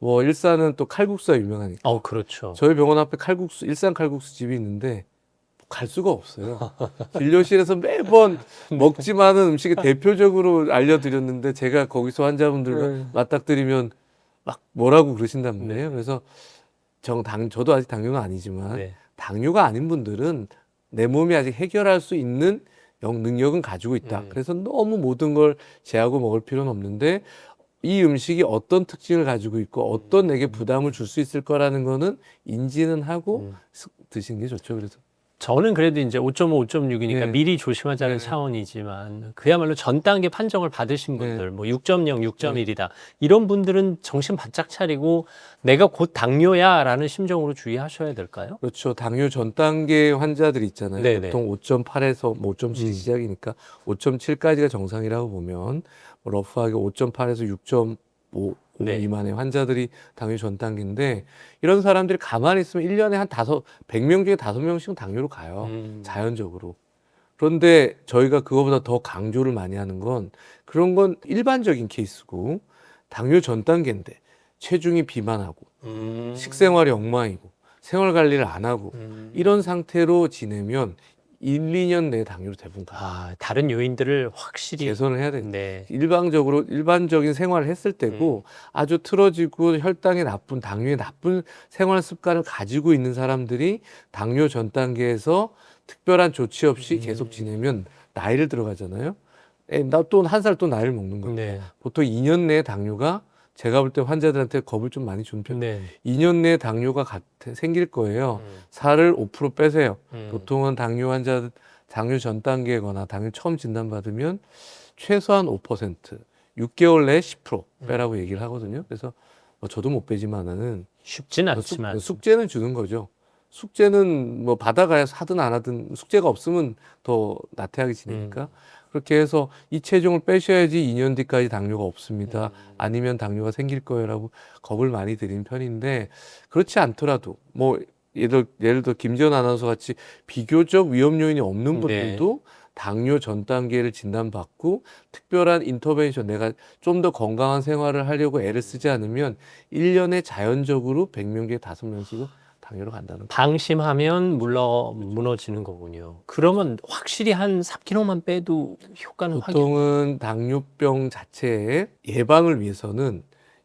뭐 일산은 또 칼국수가 유명하니까. 그렇죠. 저희 병원 앞에 일산 칼국수 집이 있는데 갈 수가 없어요. 진료실에서 매번 먹지만은 음식을 대표적으로 알려드렸는데 제가 거기서 환자분들과 맞닥뜨리면 막 뭐라고 그러신단 말이에요. 그래서 저도 아직 당뇨는 아니지만 네. 당뇨가 아닌 분들은 내 몸이 아직 해결할 수 있는 능력은 가지고 있다. 그래서 너무 모든 걸 제하고 먹을 필요는 없는데 이 음식이 어떤 특징을 가지고 있고 어떤 내게 부담을 줄 수 있을 거라는 거는 인지는 하고 드시는 게 좋죠. 그래서 저는 그래도 이제 5.5, 5.6이니까 네. 미리 조심하자는 네. 차원이지만 그야말로 전 단계 판정을 받으신 네. 분들 뭐 6.0, 6.1이다 이런 분들은 정신 바짝 차리고 내가 곧 당뇨야라는 심정으로 주의하셔야 될까요? 그렇죠. 당뇨 전 단계 환자들 있잖아요. 네네. 보통 5.8에서 뭐 5.7 시작이니까 5.7까지가 정상이라고 보면 뭐 러프하게 5.8에서 6.5 네. 미만의 환자들이 당뇨 전 단계인데 이런 사람들이 가만히 있으면 1년에 한 100명 중에 5명씩은 당뇨로 가요. 자연적으로. 그런데 저희가 그거보다 더 강조를 많이 하는 건 그런 건 일반적인 케이스고 당뇨 전 단계인데 체중이 비만하고 식생활이 엉망이고 생활 관리를 안 하고 이런 상태로 지내면 1, 2년 내에 당뇨로 대부분 가요. 다른 요인들을 확실히 개선을 해야 됩니다. 네. 일반적인 생활을 했을 때고 아주 틀어지고 혈당이 나쁜 당뇨에 나쁜 생활 습관을 가지고 있는 사람들이 당뇨 전 단계에서 특별한 조치 없이 계속 지내면 나이를 들어가잖아요. 나 또 한 살 또 나이를 먹는 거예요. 네. 보통 2년 내에 당뇨가 제가 볼 때 환자들한테 겁을 좀 많이 주는 편이에요. 네. 2년 내에 당뇨가 생길 거예요. 살을 5% 빼세요. 보통은 당뇨 전 단계거나 당뇨 처음 진단받으면 최소한 5%, 6개월 내에 10% 빼라고 얘기를 하거든요. 그래서 뭐 저도 못 빼지만은 쉽진 않지만 숙제는 주는 거죠. 숙제는 뭐 받아가야 하든 안 하든 숙제가 없으면 더 나태하게 지내니까 그렇게 해서 이 체중을 빼셔야지 2년 뒤까지 당뇨가 없습니다. 아니면 당뇨가 생길 거예요라고 겁을 많이 드리는 편인데 그렇지 않더라도 뭐 예를 들어 김지연 아나운서 같이 비교적 위험 요인이 없는 분들도 당뇨 전 단계를 진단받고 특별한 인터벤션 내가 좀 더 건강한 생활을 하려고 애를 쓰지 않으면 1년에 자연적으로 100명 중에 5명씩은 당뇨로 간다는 거예요. 방심하면 무너지는 거군요. 그러면 확실히 한 3kg만 빼도 효과는 보통은 당뇨병 자체의 예방을 위해서는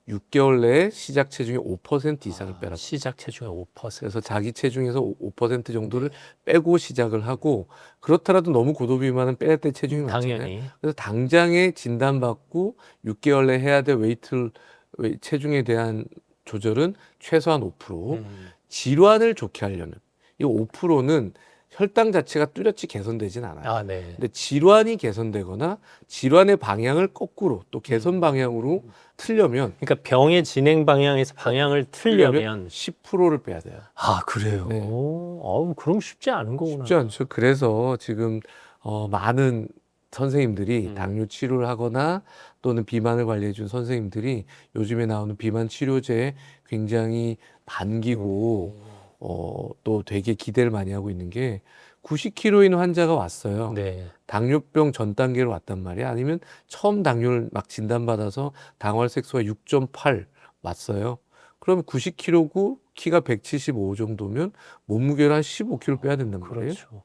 6개월 내에 시작 체중의 5% 이상을 빼라. 시작 체중의 5%. 그래서 자기 체중에서 5% 정도를 빼고 시작을 하고 그렇더라도 너무 고도비만은 빼야 될 체중이 많잖아요. 당연히. 그래서 당장에 진단받고 6개월 내에 해야 될 체중에 대한 조절은 최소한 5%. 질환을 좋게 하려는 이 5%는 혈당 자체가 뚜렷이 개선되진 않아요. 네. 근데 질환이 개선되거나 질환의 방향을 거꾸로 또 개선 방향으로 틀려면 그러니까 병의 진행 방향에서 방향을 틀려면 10%를 빼야 돼요. 그래요. 네. 그럼 쉽지 않은 거구나. 쉽지 않죠. 그래서 지금 많은 선생님들이 당뇨 치료를 하거나 또는 비만을 관리해 준 선생님들이 요즘에 나오는 비만 치료제에 굉장히 반기고 또 되게 기대를 많이 하고 있는 게 90kg인 환자가 왔어요. 네. 당뇨병 전 단계로 왔단 말이야. 아니면 처음 당뇨를 막 진단받아서 당활색소가 6.8 왔어요. 그러면 90kg고 키가 175 정도면 몸무게를 한 15kg 빼야 된단 말이에요. 그렇죠.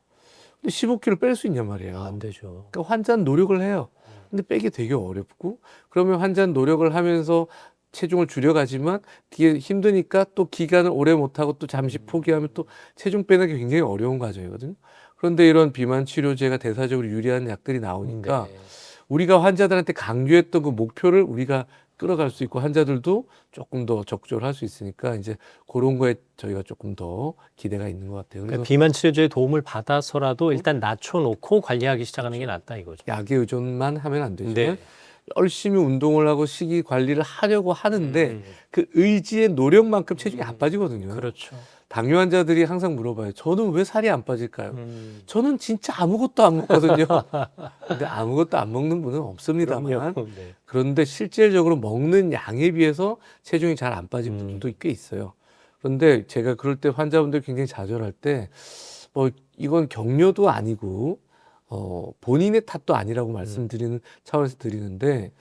근데 15kg 뺄 수 있냔 말이에요. 안 되죠. 그러니까 환자는 노력을 해요. 근데 빼기 되게 어렵고 그러면 환자는 노력을 하면서 체중을 줄여가지만 뒤에 힘드니까 또 기간을 오래 못하고 또 잠시 포기하면 또 체중 빼는 게 굉장히 어려운 과정이거든요. 그런데 이런 비만 치료제가 대사적으로 유리한 약들이 나오니까 네. 우리가 환자들한테 강조했던 그 목표를 우리가 끌어갈 수 있고 환자들도 조금 더 적극적으로 할 수 있으니까 이제 그런 거에 저희가 조금 더 기대가 있는 것 같아요. 그러니까 그래서 비만 치료제의 도움을 받아서라도 일단 낮춰놓고 관리하기 시작하는 게 낫다 이거죠. 약에 의존만 하면 안 되지만 네. 열심히 운동을 하고 식이 관리를 하려고 하는데 음. 그 의지의 노력만큼 체중이 안 빠지거든요. 그렇죠. 당뇨 환자들이 항상 물어봐요. 저는 왜 살이 안 빠질까요? 음. 저는 진짜 아무것도 안 먹거든요. 근데 아무것도 안 먹는 분은 없습니다만 그럼요. 네. 그런데 실질적으로 먹는 양에 비해서 체중이 잘 안 빠진 분들도 꽤 있어요. 그런데 제가 그럴 때 환자분들 굉장히 좌절할 때 이건 격려도 아니고 본인의 탓도 아니라고 말씀드리는 차원에서 드리는데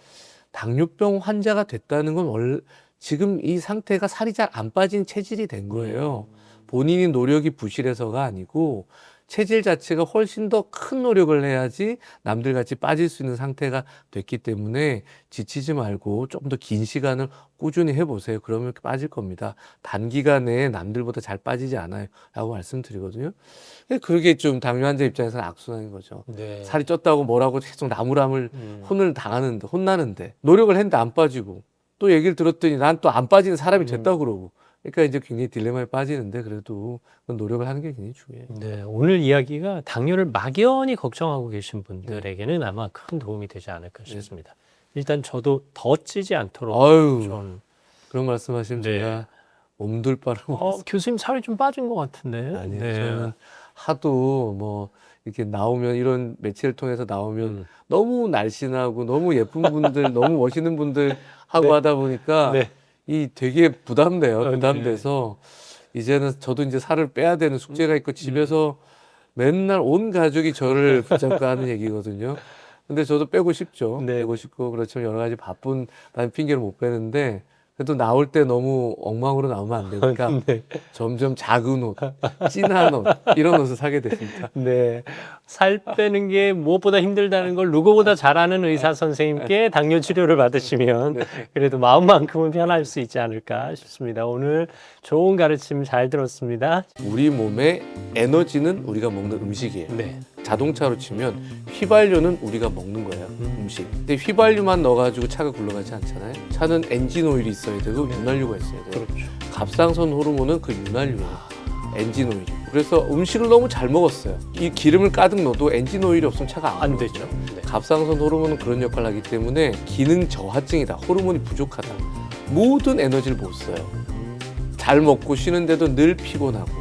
당뇨병 환자가 됐다는 건 원래 지금 이 상태가 살이 잘 안 빠진 체질이 된 거예요. 본인이 노력이 부실해서가 아니고 체질 자체가 훨씬 더 큰 노력을 해야지 남들 같이 빠질 수 있는 상태가 됐기 때문에 지치지 말고 조금 더 긴 시간을 꾸준히 해보세요. 그러면 빠질 겁니다. 단기간에 남들보다 잘 빠지지 않아요. 라고 말씀드리거든요. 그러게 좀 당뇨 환자 입장에서는 악순환인 거죠. 네. 살이 쪘다고 뭐라고 계속 나무람을 음. 혼나는데 노력을 했는데 안 빠지고 또 얘기를 들었더니 난 또 안 빠지는 사람이 됐다고 그러고 그러니까 이제 굉장히 딜레마에 빠지는데 그래도 그건 노력을 하는 게 굉장히 중요해요. 네, 오늘 이야기가 당뇨를 막연히 걱정하고 계신 분들에게는 아마 큰 도움이 되지 않을까 싶습니다. 일단 저도 더 찌지 않도록 아유 좀 그런 말씀하시면 네. 제가 몸둘 바를 교수님 살이 좀 빠진 것 같은데. 아니에요. 네. 저는 하도 뭐 이렇게 나오면 이런 매체를 통해서 나오면 음. 너무 날씬하고 너무 예쁜 분들, 너무 멋있는 분들 하고 네. 하다 보니까 네. 이 되게 부담돼요. 네. 부담돼서 이제는 저도 이제 살을 빼야 되는 숙제가 있고 집에서 맨날 온 가족이 저를 붙잡고 하는 얘기거든요. 근데 저도 빼고 싶죠. 네. 빼고 싶고 그렇지만 여러 가지 바쁜 다른 핑계를 못 빼는데 그래도 나올 때 너무 엉망으로 나오면 안 되니까 네. 점점 작은 옷, 진한 옷 이런 옷을 사게 됐습니다. 네. 살 빼는 게 무엇보다 힘들다는 걸 누구보다 잘 아는 의사 선생님께 당뇨 치료를 받으시면 네. 그래도 마음만큼은 편할 수 있지 않을까 싶습니다. 오늘 좋은 가르침 잘 들었습니다. 우리 몸의 에너지는 우리가 먹는 음식이에요. 네. 자동차로 치면 휘발유는 우리가 먹는 거예요. 음식. 근데 휘발유만 넣어가지고 차가 굴러가지 않잖아요. 차는 엔진 오일이 있어야 되고 윤활유가 있어야 돼요. 그렇죠. 갑상선 호르몬은 그 윤활유예요. 엔진 오일이. 그래서 음식을 너무 잘 먹었어요. 이 기름을 가득 넣어도 엔진 오일이 없으면 차가 안 안 되죠. 네. 갑상선 호르몬은 그런 역할을 하기 때문에 기능 저하증이다. 호르몬이 부족하다. 모든 에너지를 못 써요. 잘 먹고 쉬는데도 늘 피곤하고.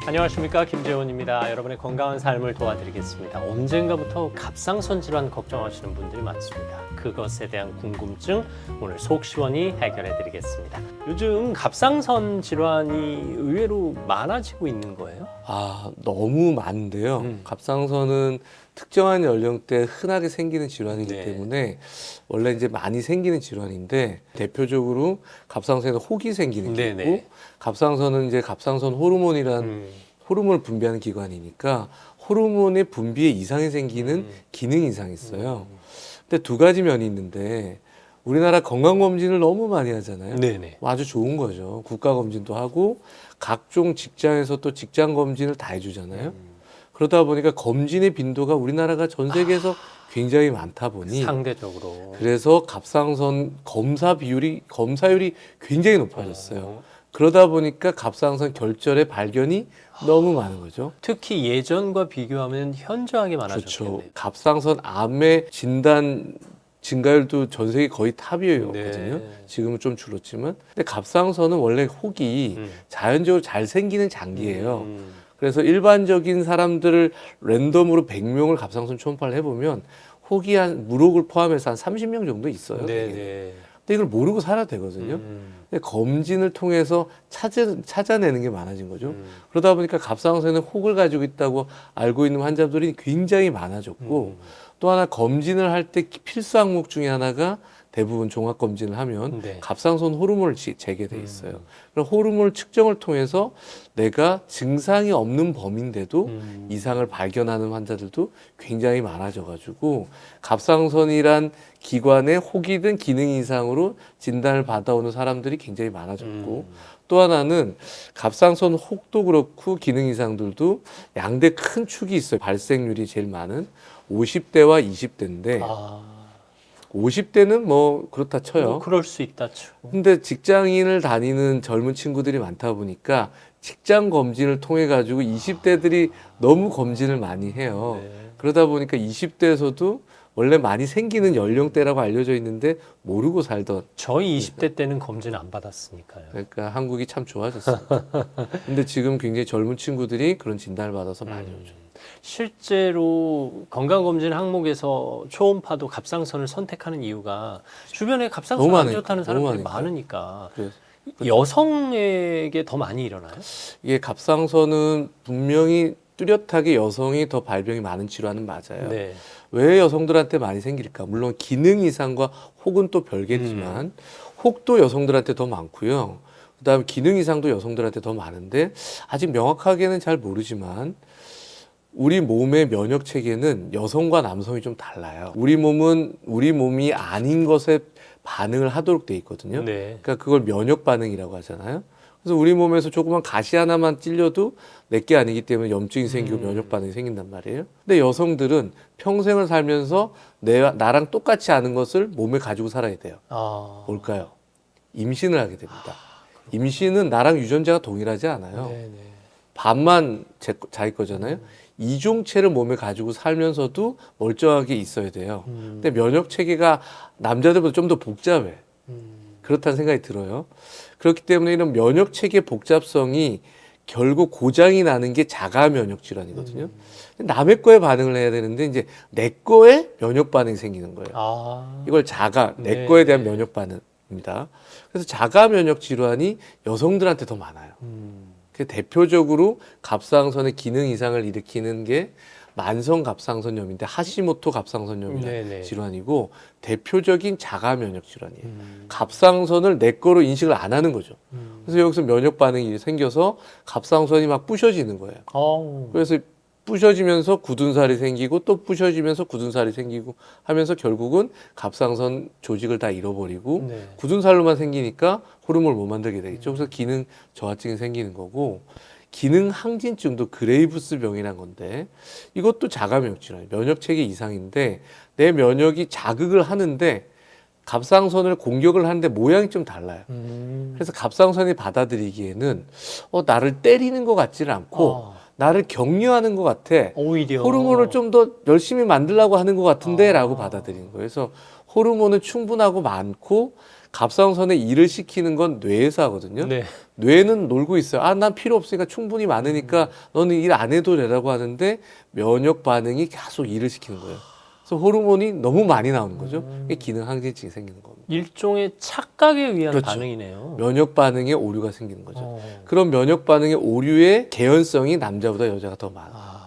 안녕하십니까, 김재원입니다. 여러분의 건강한 삶을 도와드리겠습니다. 언젠가부터 갑상선 질환 걱정하시는 분들이 많습니다. 그것에 대한 궁금증 오늘 속 시원히 해결해 드리겠습니다. 요즘 갑상선 질환이 의외로 많아지고 있는 거예요? 너무 많은데요. 갑상선은 특정한 연령대 흔하게 생기는 질환이기 네. 때문에 원래 이제 많이 생기는 질환인데 대표적으로 갑상선에 혹이 생기는 게 네네. 있고 갑상선은 이제 갑상선 호르몬이란 호르몬을 분비하는 기관이니까 호르몬의 분비에 이상이 생기는 기능 이상이 있어요. 근데 두 가지 면이 있는데 우리나라 건강검진을 너무 많이 하잖아요. 네네. 아주 좋은 거죠. 국가검진도 하고 각종 직장에서 또 직장검진을 다 해주잖아요. 그러다 보니까 검진의 빈도가 우리나라가 전 세계에서 굉장히 많다 보니 상대적으로. 그래서 갑상선 검사율이 굉장히 높아졌어요. 그러다 보니까 갑상선 결절의 발견이 너무 많은 거죠. 특히 예전과 비교하면 현저하게 그렇죠. 많아졌겠네요. 갑상선 암의 진단 증가율도 전 세계 거의 탑이었거든요. 네. 지금은 좀 줄었지만. 근데 갑상선은 원래 혹이 자연적으로 잘 생기는 장기예요. 그래서 일반적인 사람들을 랜덤으로 100명을 갑상선 초음파를 해보면 혹이 무록을 포함해서 한 30명 정도 있어요. 네네. 근데 이걸 모르고 살아도 되거든요. 근데 검진을 통해서 찾아내는 게 많아진 거죠. 그러다 보니까 갑상선에 혹을 가지고 있다고 알고 있는 환자들이 굉장히 많아졌고 또 하나 검진을 할 때 필수 항목 중에 하나가 대부분 종합 검진을 하면 네. 갑상선 호르몬을 재게 돼 있어요. 그럼 호르몬 측정을 통해서 내가 증상이 없는 범인데도 이상을 발견하는 환자들도 굉장히 많아져가지고 갑상선이란 기관의 혹이든 기능 이상으로 진단을 받아오는 사람들이 굉장히 많아졌고 또 하나는 갑상선 혹도 그렇고 기능 이상들도 양대 큰 축이 있어요. 발생률이 제일 많은 50대와 20대인데 아, 50대는 뭐 그렇다 쳐요. 뭐 그럴 수 있다 치고. 근데 직장인을 다니는 젊은 친구들이 많다 보니까 직장 검진을 통해 가지고 20대들이 너무 검진을 많이 해요. 네. 그러다 보니까 20대에서도 원래 많이 생기는 연령대라고 알려져 있는데 모르고 살던 저희 20대 때는 검진 안 받았으니까요. 그러니까 한국이 참 좋아졌습니다. 근데 지금 굉장히 젊은 친구들이 그런 진단을 받아서 많이 오죠. 실제로 건강검진 항목에서 초음파도 갑상선을 선택하는 이유가 주변에 갑상선 너무 안 많으니까, 좋다는 너무 사람들이 많으니까. 많으니까 그래서 여성에게 더 많이 일어나요? 이게 갑상선은 분명히 뚜렷하게 여성이 더 발병이 많은 질환은 맞아요. 네. 왜 여성들한테 많이 생길까? 물론 기능 이상과 혹은 또 별개지만 혹도 여성들한테 더 많고요. 그다음에 기능 이상도 여성들한테 더 많은데 아직 명확하게는 잘 모르지만 우리 몸의 면역 체계는 여성과 남성이 좀 달라요. 우리 몸은 우리 몸이 아닌 것에 반응을 하도록 돼 있거든요. 네. 그러니까 그걸 면역 반응이라고 하잖아요. 그래서 우리 몸에서 조그만 가시 하나만 찔려도 내게 아니기 때문에 염증이 생기고 면역 반응이 생긴단 말이에요. 근데 여성들은 평생을 살면서 나랑 똑같이 아는 것을 몸에 가지고 살아야 돼요. 아. 뭘까요? 임신을 하게 됩니다. 임신은 나랑 유전자가 동일하지 않아요. 네네. 반만 자기 거잖아요. 이종체를 몸에 가지고 살면서도 멀쩡하게 있어야 돼요. 근데 면역 체계가 남자들보다 좀 더 복잡해. 그렇다는 생각이 들어요. 그렇기 때문에 이런 면역 체계 복잡성이 결국 고장이 나는 게 자가 면역 질환이거든요. 남의 거에 반응을 해야 되는데 이제 내 거에 면역 반응이 생기는 거예요. 아. 이걸 자가 내 네. 거에 대한 면역 반응입니다. 그래서 자가 면역 질환이 여성들한테 더 많아요. 그 대표적으로 갑상선의 기능 이상을 일으키는 게 만성 갑상선염인데 하시모토 갑상선염이라는 네네. 질환이고 대표적인 자가 면역 질환이에요. 갑상선을 내 거로 인식을 안 하는 거죠. 그래서 여기서 면역 반응이 생겨서 갑상선이 막 부셔지는 거예요. 어우. 그래서 부셔지면서 굳은 살이 생기고 또 부셔지면서 굳은 살이 생기고 하면서 결국은 갑상선 조직을 다 잃어버리고 네. 굳은 살로만 생기니까 호르몬을 못 만들게 되겠죠. 그래서 기능 저하증이 생기는 거고 기능 항진증도 그레이브스 병이란 건데 이것도 자가 면역 질환이에요. 면역 체계 이상인데 내 면역이 자극을 하는데 갑상선을 공격을 하는데 모양이 좀 달라요. 그래서 갑상선이 받아들이기에는 나를 때리는 것 같지는 않고 나를 격려하는 것 같아. 오히려 호르몬을 좀 더 열심히 만들려고 하는 것 같은데 라고 받아들이는 거예요. 그래서 호르몬은 충분하고 많고 갑상선에 일을 시키는 건 뇌에서 하거든요. 네. 뇌는 놀고 있어요. 난 필요 없으니까 충분히 많으니까 너는 일 안 해도 되라고 하는데 면역 반응이 계속 일을 시키는 거예요. 그래서 호르몬이 너무 많이 나오는 거죠. 이게 기능 항진증이 생기는 겁니다. 일종의 착각에 의한 그렇죠. 반응이네요. 면역 반응에 오류가 생기는 거죠. 어. 그런 면역 반응의 오류의 개연성이 남자보다 여자가 더 많아요.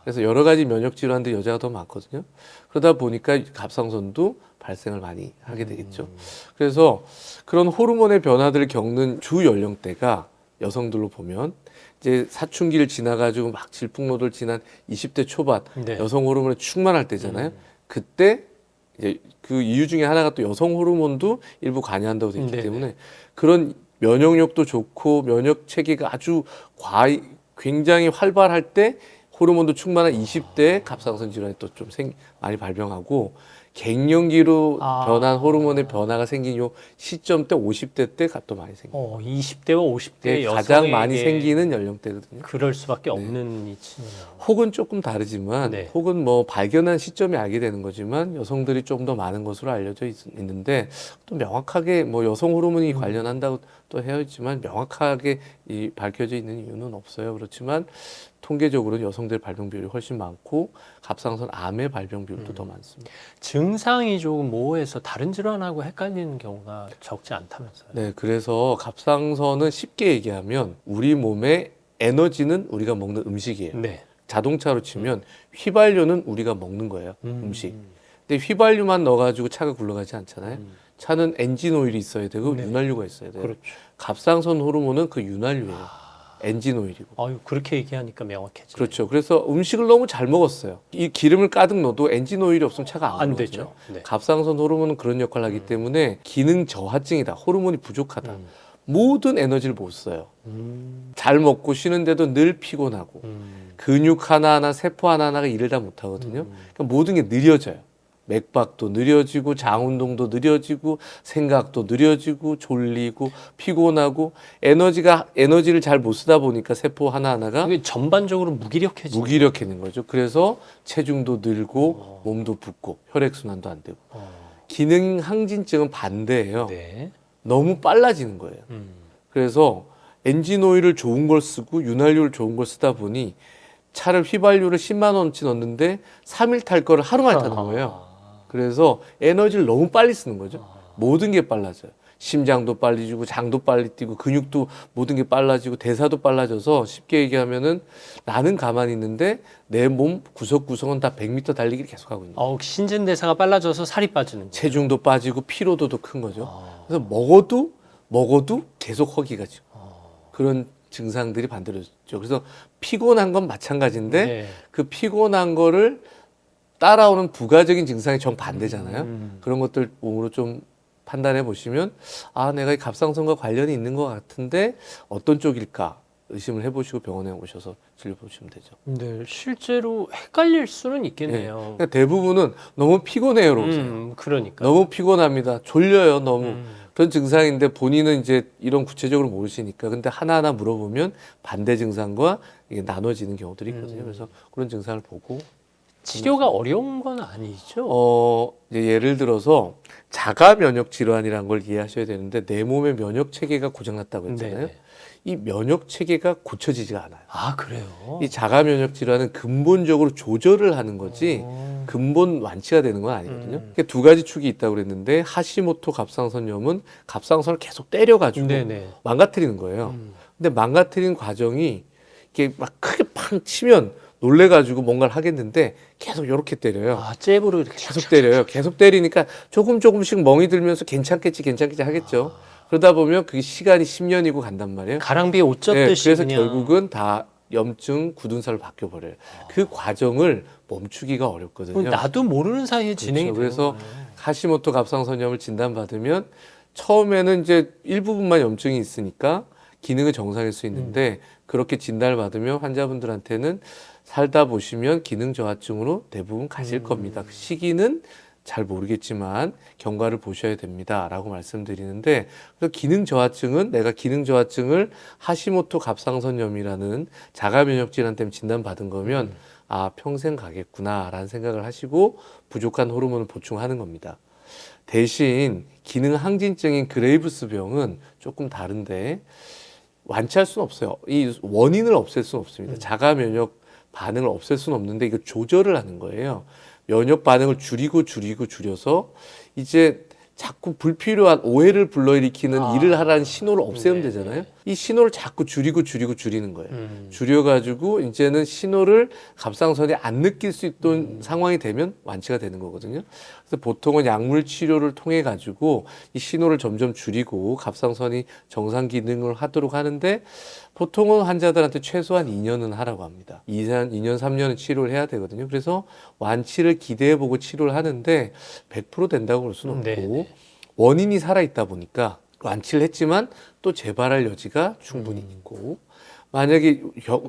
그래서 여러 가지 면역 질환들 여자가 더 많거든요. 그러다 보니까 갑상선도 발생을 많이 하게 되겠죠. 그래서 그런 호르몬의 변화들을 겪는 주 연령대가 여성들로 보면 이제 사춘기를 지나가지고 막 질풍노도를 지난 20대 초반 네. 여성 호르몬에 충만할 때잖아요. 그때 이제 그 이유 중에 하나가 또 여성 호르몬도 일부 관여한다고 되어 있기 네네. 때문에 그런 면역력도 좋고 면역 체계가 아주 굉장히 활발할 때 호르몬도 충만한 20대에 갑상선 질환이 또 좀 많이 발병하고 갱년기로 변한 호르몬의 변화가 생긴 요 시점 때 50대 때 또 많이 생겨요. 20대와 50대 네, 여성에게 가장 많이 생기는 연령대거든요. 그럴 수밖에 없는 이치네요. 혹은 조금 다르지만 네. 혹은 뭐 발견한 시점에 알게 되는 거지만 여성들이 좀 더 많은 것으로 알려져 있는데 또 명확하게 뭐 여성 호르몬이 관련한다고 또 해야 있지만 명확하게 밝혀져 있는 이유는 없어요. 그렇지만 통계적으로는 여성들 발병 비율이 훨씬 많고 갑상선 암의 발병 비율도 더 많습니다. 증상이 조금 모호해서 다른 질환하고 헷갈리는 경우가 적지 않다면서요. 네, 그래서 갑상선은 쉽게 얘기하면 우리 몸의 에너지는 우리가 먹는 음식이에요. 네. 자동차로 치면 휘발유는 우리가 먹는 거예요. 음식. 근데 휘발유만 넣어가지고 차가 굴러가지 않잖아요. 차는 엔진 오일이 있어야 되고 네. 윤활유가 있어야 돼요. 그렇죠. 갑상선 호르몬은 그 윤활유예요. 엔진 오일이고. 아유, 그렇게 얘기하니까 명확해지네. 그렇죠. 그래서 음식을 너무 잘 먹었어요. 이 기름을 가득 넣어도 엔진 오일이 없으면 차가 안 안 굴러가거든요. 되죠. 네. 갑상선 호르몬은 그런 역할을 하기 때문에 기능 저하증이다. 호르몬이 부족하다. 음. 모든 에너지를 못 써요. 잘 먹고 쉬는데도 늘 피곤하고 근육 하나하나 세포 하나하나가 일을 다 못하거든요. 그러니까 모든 게 느려져요. 맥박도 느려지고 장운동도 느려지고 생각도 느려지고 졸리고 피곤하고 에너지를 잘 못 쓰다 보니까 세포 하나하나가 이게 전반적으로 무기력해지는 무기력해지는 거죠. 그래서 체중도 늘고 몸도 붓고 혈액순환도 안 되고 기능 항진증은 반대예요. 네. 너무 빨라지는 거예요. 그래서 엔진 오일을 좋은 걸 쓰고 윤활유를 좋은 걸 쓰다 보니 차를 휘발유를 10만 원치 넣었는데 3일 탈 거를 하루 만에 타는 거예요. 그래서 에너지를 너무 빨리 쓰는 거죠. 모든 게 빨라져요. 심장도 빨리 주고 장도 빨리 뛰고 근육도 모든 게 빨라지고 대사도 빨라져서 쉽게 얘기하면은 나는 가만히 있는데 내 몸 구석구석은 다 100m 달리기를 계속하고 있는 거예요. 신진대사가 빨라져서 살이 빠지는 거예요. 체중도 빠지고 피로도도 큰 거죠. 그래서 먹어도 계속 허기가 지고 그런 증상들이 반대로죠. 그래서 피곤한 건 마찬가지인데 네. 그 피곤한 거를 따라오는 부가적인 증상이 정반대잖아요. 그런 것들 몸으로 좀 판단해 보시면 내가 이 갑상선과 관련이 있는 것 같은데 어떤 쪽일까 의심을 해보시고 병원에 오셔서 진료 보시면 되죠. 네, 실제로 헷갈릴 수는 있겠네요. 그러니까 대부분은 너무 피곤해요로 오세요. 그러니까. 너무 피곤합니다. 졸려요. 너무. 그런 증상인데 본인은 이제 이런 구체적으로 모르시니까 근데 하나하나 물어보면 반대 증상과 이게 나눠지는 경우들이 있거든요. 그래서 그런 증상을 보고 치료가 어려운 건 아니죠. 이제 예를 들어서 자가 면역 질환이라는 걸 이해하셔야 되는데 내 몸의 면역 체계가 고장났다고 했잖아요. 네네. 이 면역 체계가 고쳐지지가 않아요. 아, 그래요? 이 자가 면역 질환은 근본적으로 조절을 하는 거지 근본 완치가 되는 건 아니거든요. 그러니까 두 가지 축이 있다고 그랬는데 하시모토 갑상선염은 갑상선을 계속 때려가지고 네네. 망가뜨리는 거예요. 근데 망가뜨리는 과정이 이렇게 막 크게 팡 치면 놀래가지고 뭔가를 하겠는데 계속 이렇게 때려요. 잽으로 이렇게 계속 때려요. 계속 때리니까 조금씩 멍이 들면서 괜찮겠지 하겠죠. 그러다 보면 그게 시간이 10년이고 간단 말이에요. 가랑비에 옷 네, 젖듯이 그래서 그냥. 결국은 다 염증, 굳은살로 바뀌어버려요. 그 과정을 멈추기가 어렵거든요. 그럼 나도 모르는 사이에 진행이 그렇죠. 되는 그래서 거예요. 하시모토 갑상선염을 진단받으면 처음에는 이제 일부분만 염증이 있으니까 기능은 정상일 수 있는데 그렇게 진단을 받으면 환자분들한테는 살다 보시면 기능 저하증으로 대부분 가실 겁니다. 그 시기는 잘 모르겠지만 경과를 보셔야 됩니다라고 말씀드리는데 그래서 기능 저하증은 내가 기능 저하증을 하시모토 갑상선염이라는 자가 면역 질환 때문에 진단받은 거면 평생 가겠구나라는 생각을 하시고 부족한 호르몬을 보충하는 겁니다. 대신 기능 항진증인 그레이브스 병은 조금 다른데 완치할 수는 없어요. 이 원인을 없앨 수는 없습니다. 자가 면역 반응을 없앨 수는 없는데 이거 조절을 하는 거예요. 면역 반응을 줄여서 이제 자꾸 불필요한 오해를 불러일으키는 일을 하라는 신호를 없애면 되잖아요. 이 신호를 자꾸 줄이는 거예요. 줄여가지고 이제는 신호를 갑상선이 안 느낄 수 있던 상황이 되면 완치가 되는 거거든요. 그래서 보통은 약물 치료를 통해 가지고 이 신호를 점점 줄이고 갑상선이 정상 기능을 하도록 하는데 보통은 환자들한테 최소한 2년은 하라고 합니다. 2년, 3년은 치료를 해야 되거든요. 그래서 완치를 기대해보고 치료를 하는데 100% 된다고 볼 수는 없고 네네. 원인이 살아있다 보니까 완치를 했지만 또 재발할 여지가 충분히 있고 만약에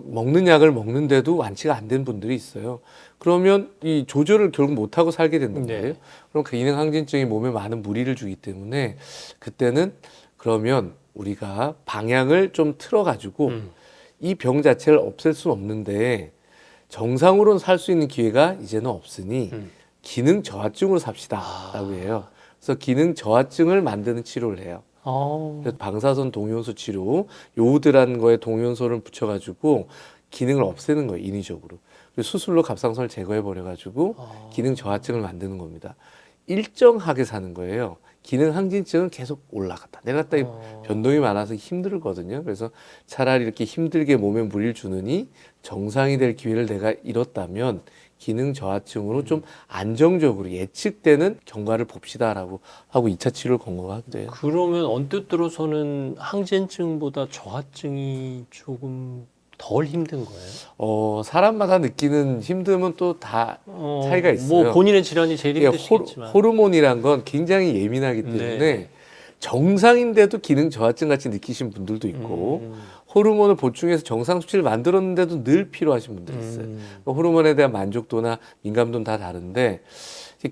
먹는 약을 먹는데도 완치가 안 된 분들이 있어요. 그러면 이 조절을 결국 못하고 살게 된단 네. 말이에요. 그럼 그 기능 항진증이 몸에 많은 무리를 주기 때문에 그때는 그러면 우리가 방향을 좀 틀어가지고 이 병 자체를 없앨 수는 없는데 정상으로는 살 수 있는 기회가 이제는 없으니 기능 저하증으로 삽시다라고 해요. 그래서 기능 저하증을 만드는 치료를 해요. 그래서 방사선 동요소 치료, 요오드라는 거에 동요소를 붙여가지고 기능을 없애는 거예요, 인위적으로. 그래서 수술로 갑상선을 제거해버려가지고 기능 저하증을 만드는 겁니다. 일정하게 사는 거예요. 기능 항진증은 계속 올라갔다 내려갔다 변동이 많아서 힘들거든요. 그래서 차라리 이렇게 힘들게 몸에 무리를 주느니 정상이 될 기회를 내가 잃었다면 기능 저하증으로 좀 안정적으로 예측되는 경과를 봅시다라고 하고 2차 치료를 건 것 같아요. 그러면 언뜻 들어서는 항진증보다 저하증이 조금 덜 힘든 거예요? 사람마다 느끼는 힘듦은 또 다 차이가 있어요. 뭐 본인의 질환이 제일 이게 힘드시겠지만. 호르몬이란 건 굉장히 예민하기 때문에 네. 정상인데도 기능 저하증 같이 느끼신 분들도 있고 호르몬을 보충해서 정상 수치를 만들었는데도 늘 필요하신 분들이 있어요. 호르몬에 대한 만족도나 민감도는 다 다른데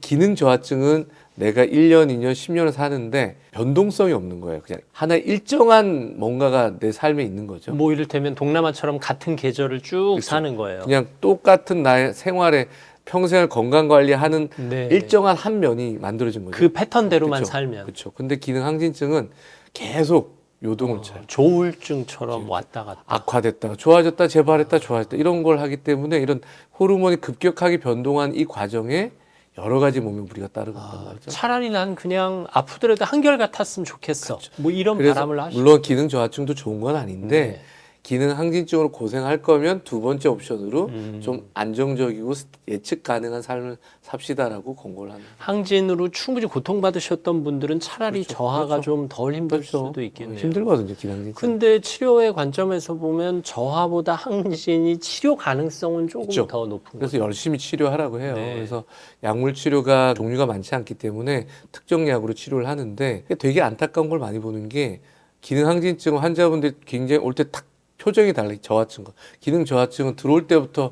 기능 저하증은 내가 1년, 2년, 10년을 사는데 변동성이 없는 거예요. 그냥 하나의 일정한 뭔가가 내 삶에 있는 거죠. 뭐 이를테면 동남아처럼 같은 계절을 쭉 그쵸. 사는 거예요. 그냥 똑같은 나의 생활에 평생을 건강 관리하는 네. 일정한 한 면이 만들어진 거죠. 그 패턴대로만 그쵸. 살면 그렇죠. 근데 기능 항진증은 계속 요동을 쳐요. 조울증처럼 왔다 갔다. 악화됐다가 좋아졌다, 재발했다, 좋아졌다 이런 걸 하기 때문에 이런 호르몬이 급격하게 변동한 이 과정에 여러 가지 몸의 무리가 따르고 있단 말이죠. 차라리 난 그냥 아프더라도 한결같았으면 좋겠어. 뭐 이런 그래서 바람을 하시고. 물론 기능 저하증도 좋은 건 아닌데 네. 기능 항진증으로 고생할 거면 두 번째 옵션으로 좀 안정적이고 예측 가능한 삶을 삽시다라고 권고를 합니다. 항진으로 충분히 고통받으셨던 분들은 차라리 그렇죠. 저하가 그렇죠. 좀 덜 힘들 그렇죠. 수도 있겠네요. 힘들거든요, 기능 항진증. 근데 치료의 관점에서 보면 저하보다 항진이 치료 가능성은 조금 있죠. 더 높은 그래서 거죠. 열심히 치료하라고 해요. 네. 그래서 약물 치료가 종류가 많지 않기 때문에 특정 약으로 치료를 하는데 되게 안타까운 걸 많이 보는 게 기능 항진증 환자분들이 굉장히 올 때 탁 표정이 달라요. 저하증과 기능 저하증은 들어올 때부터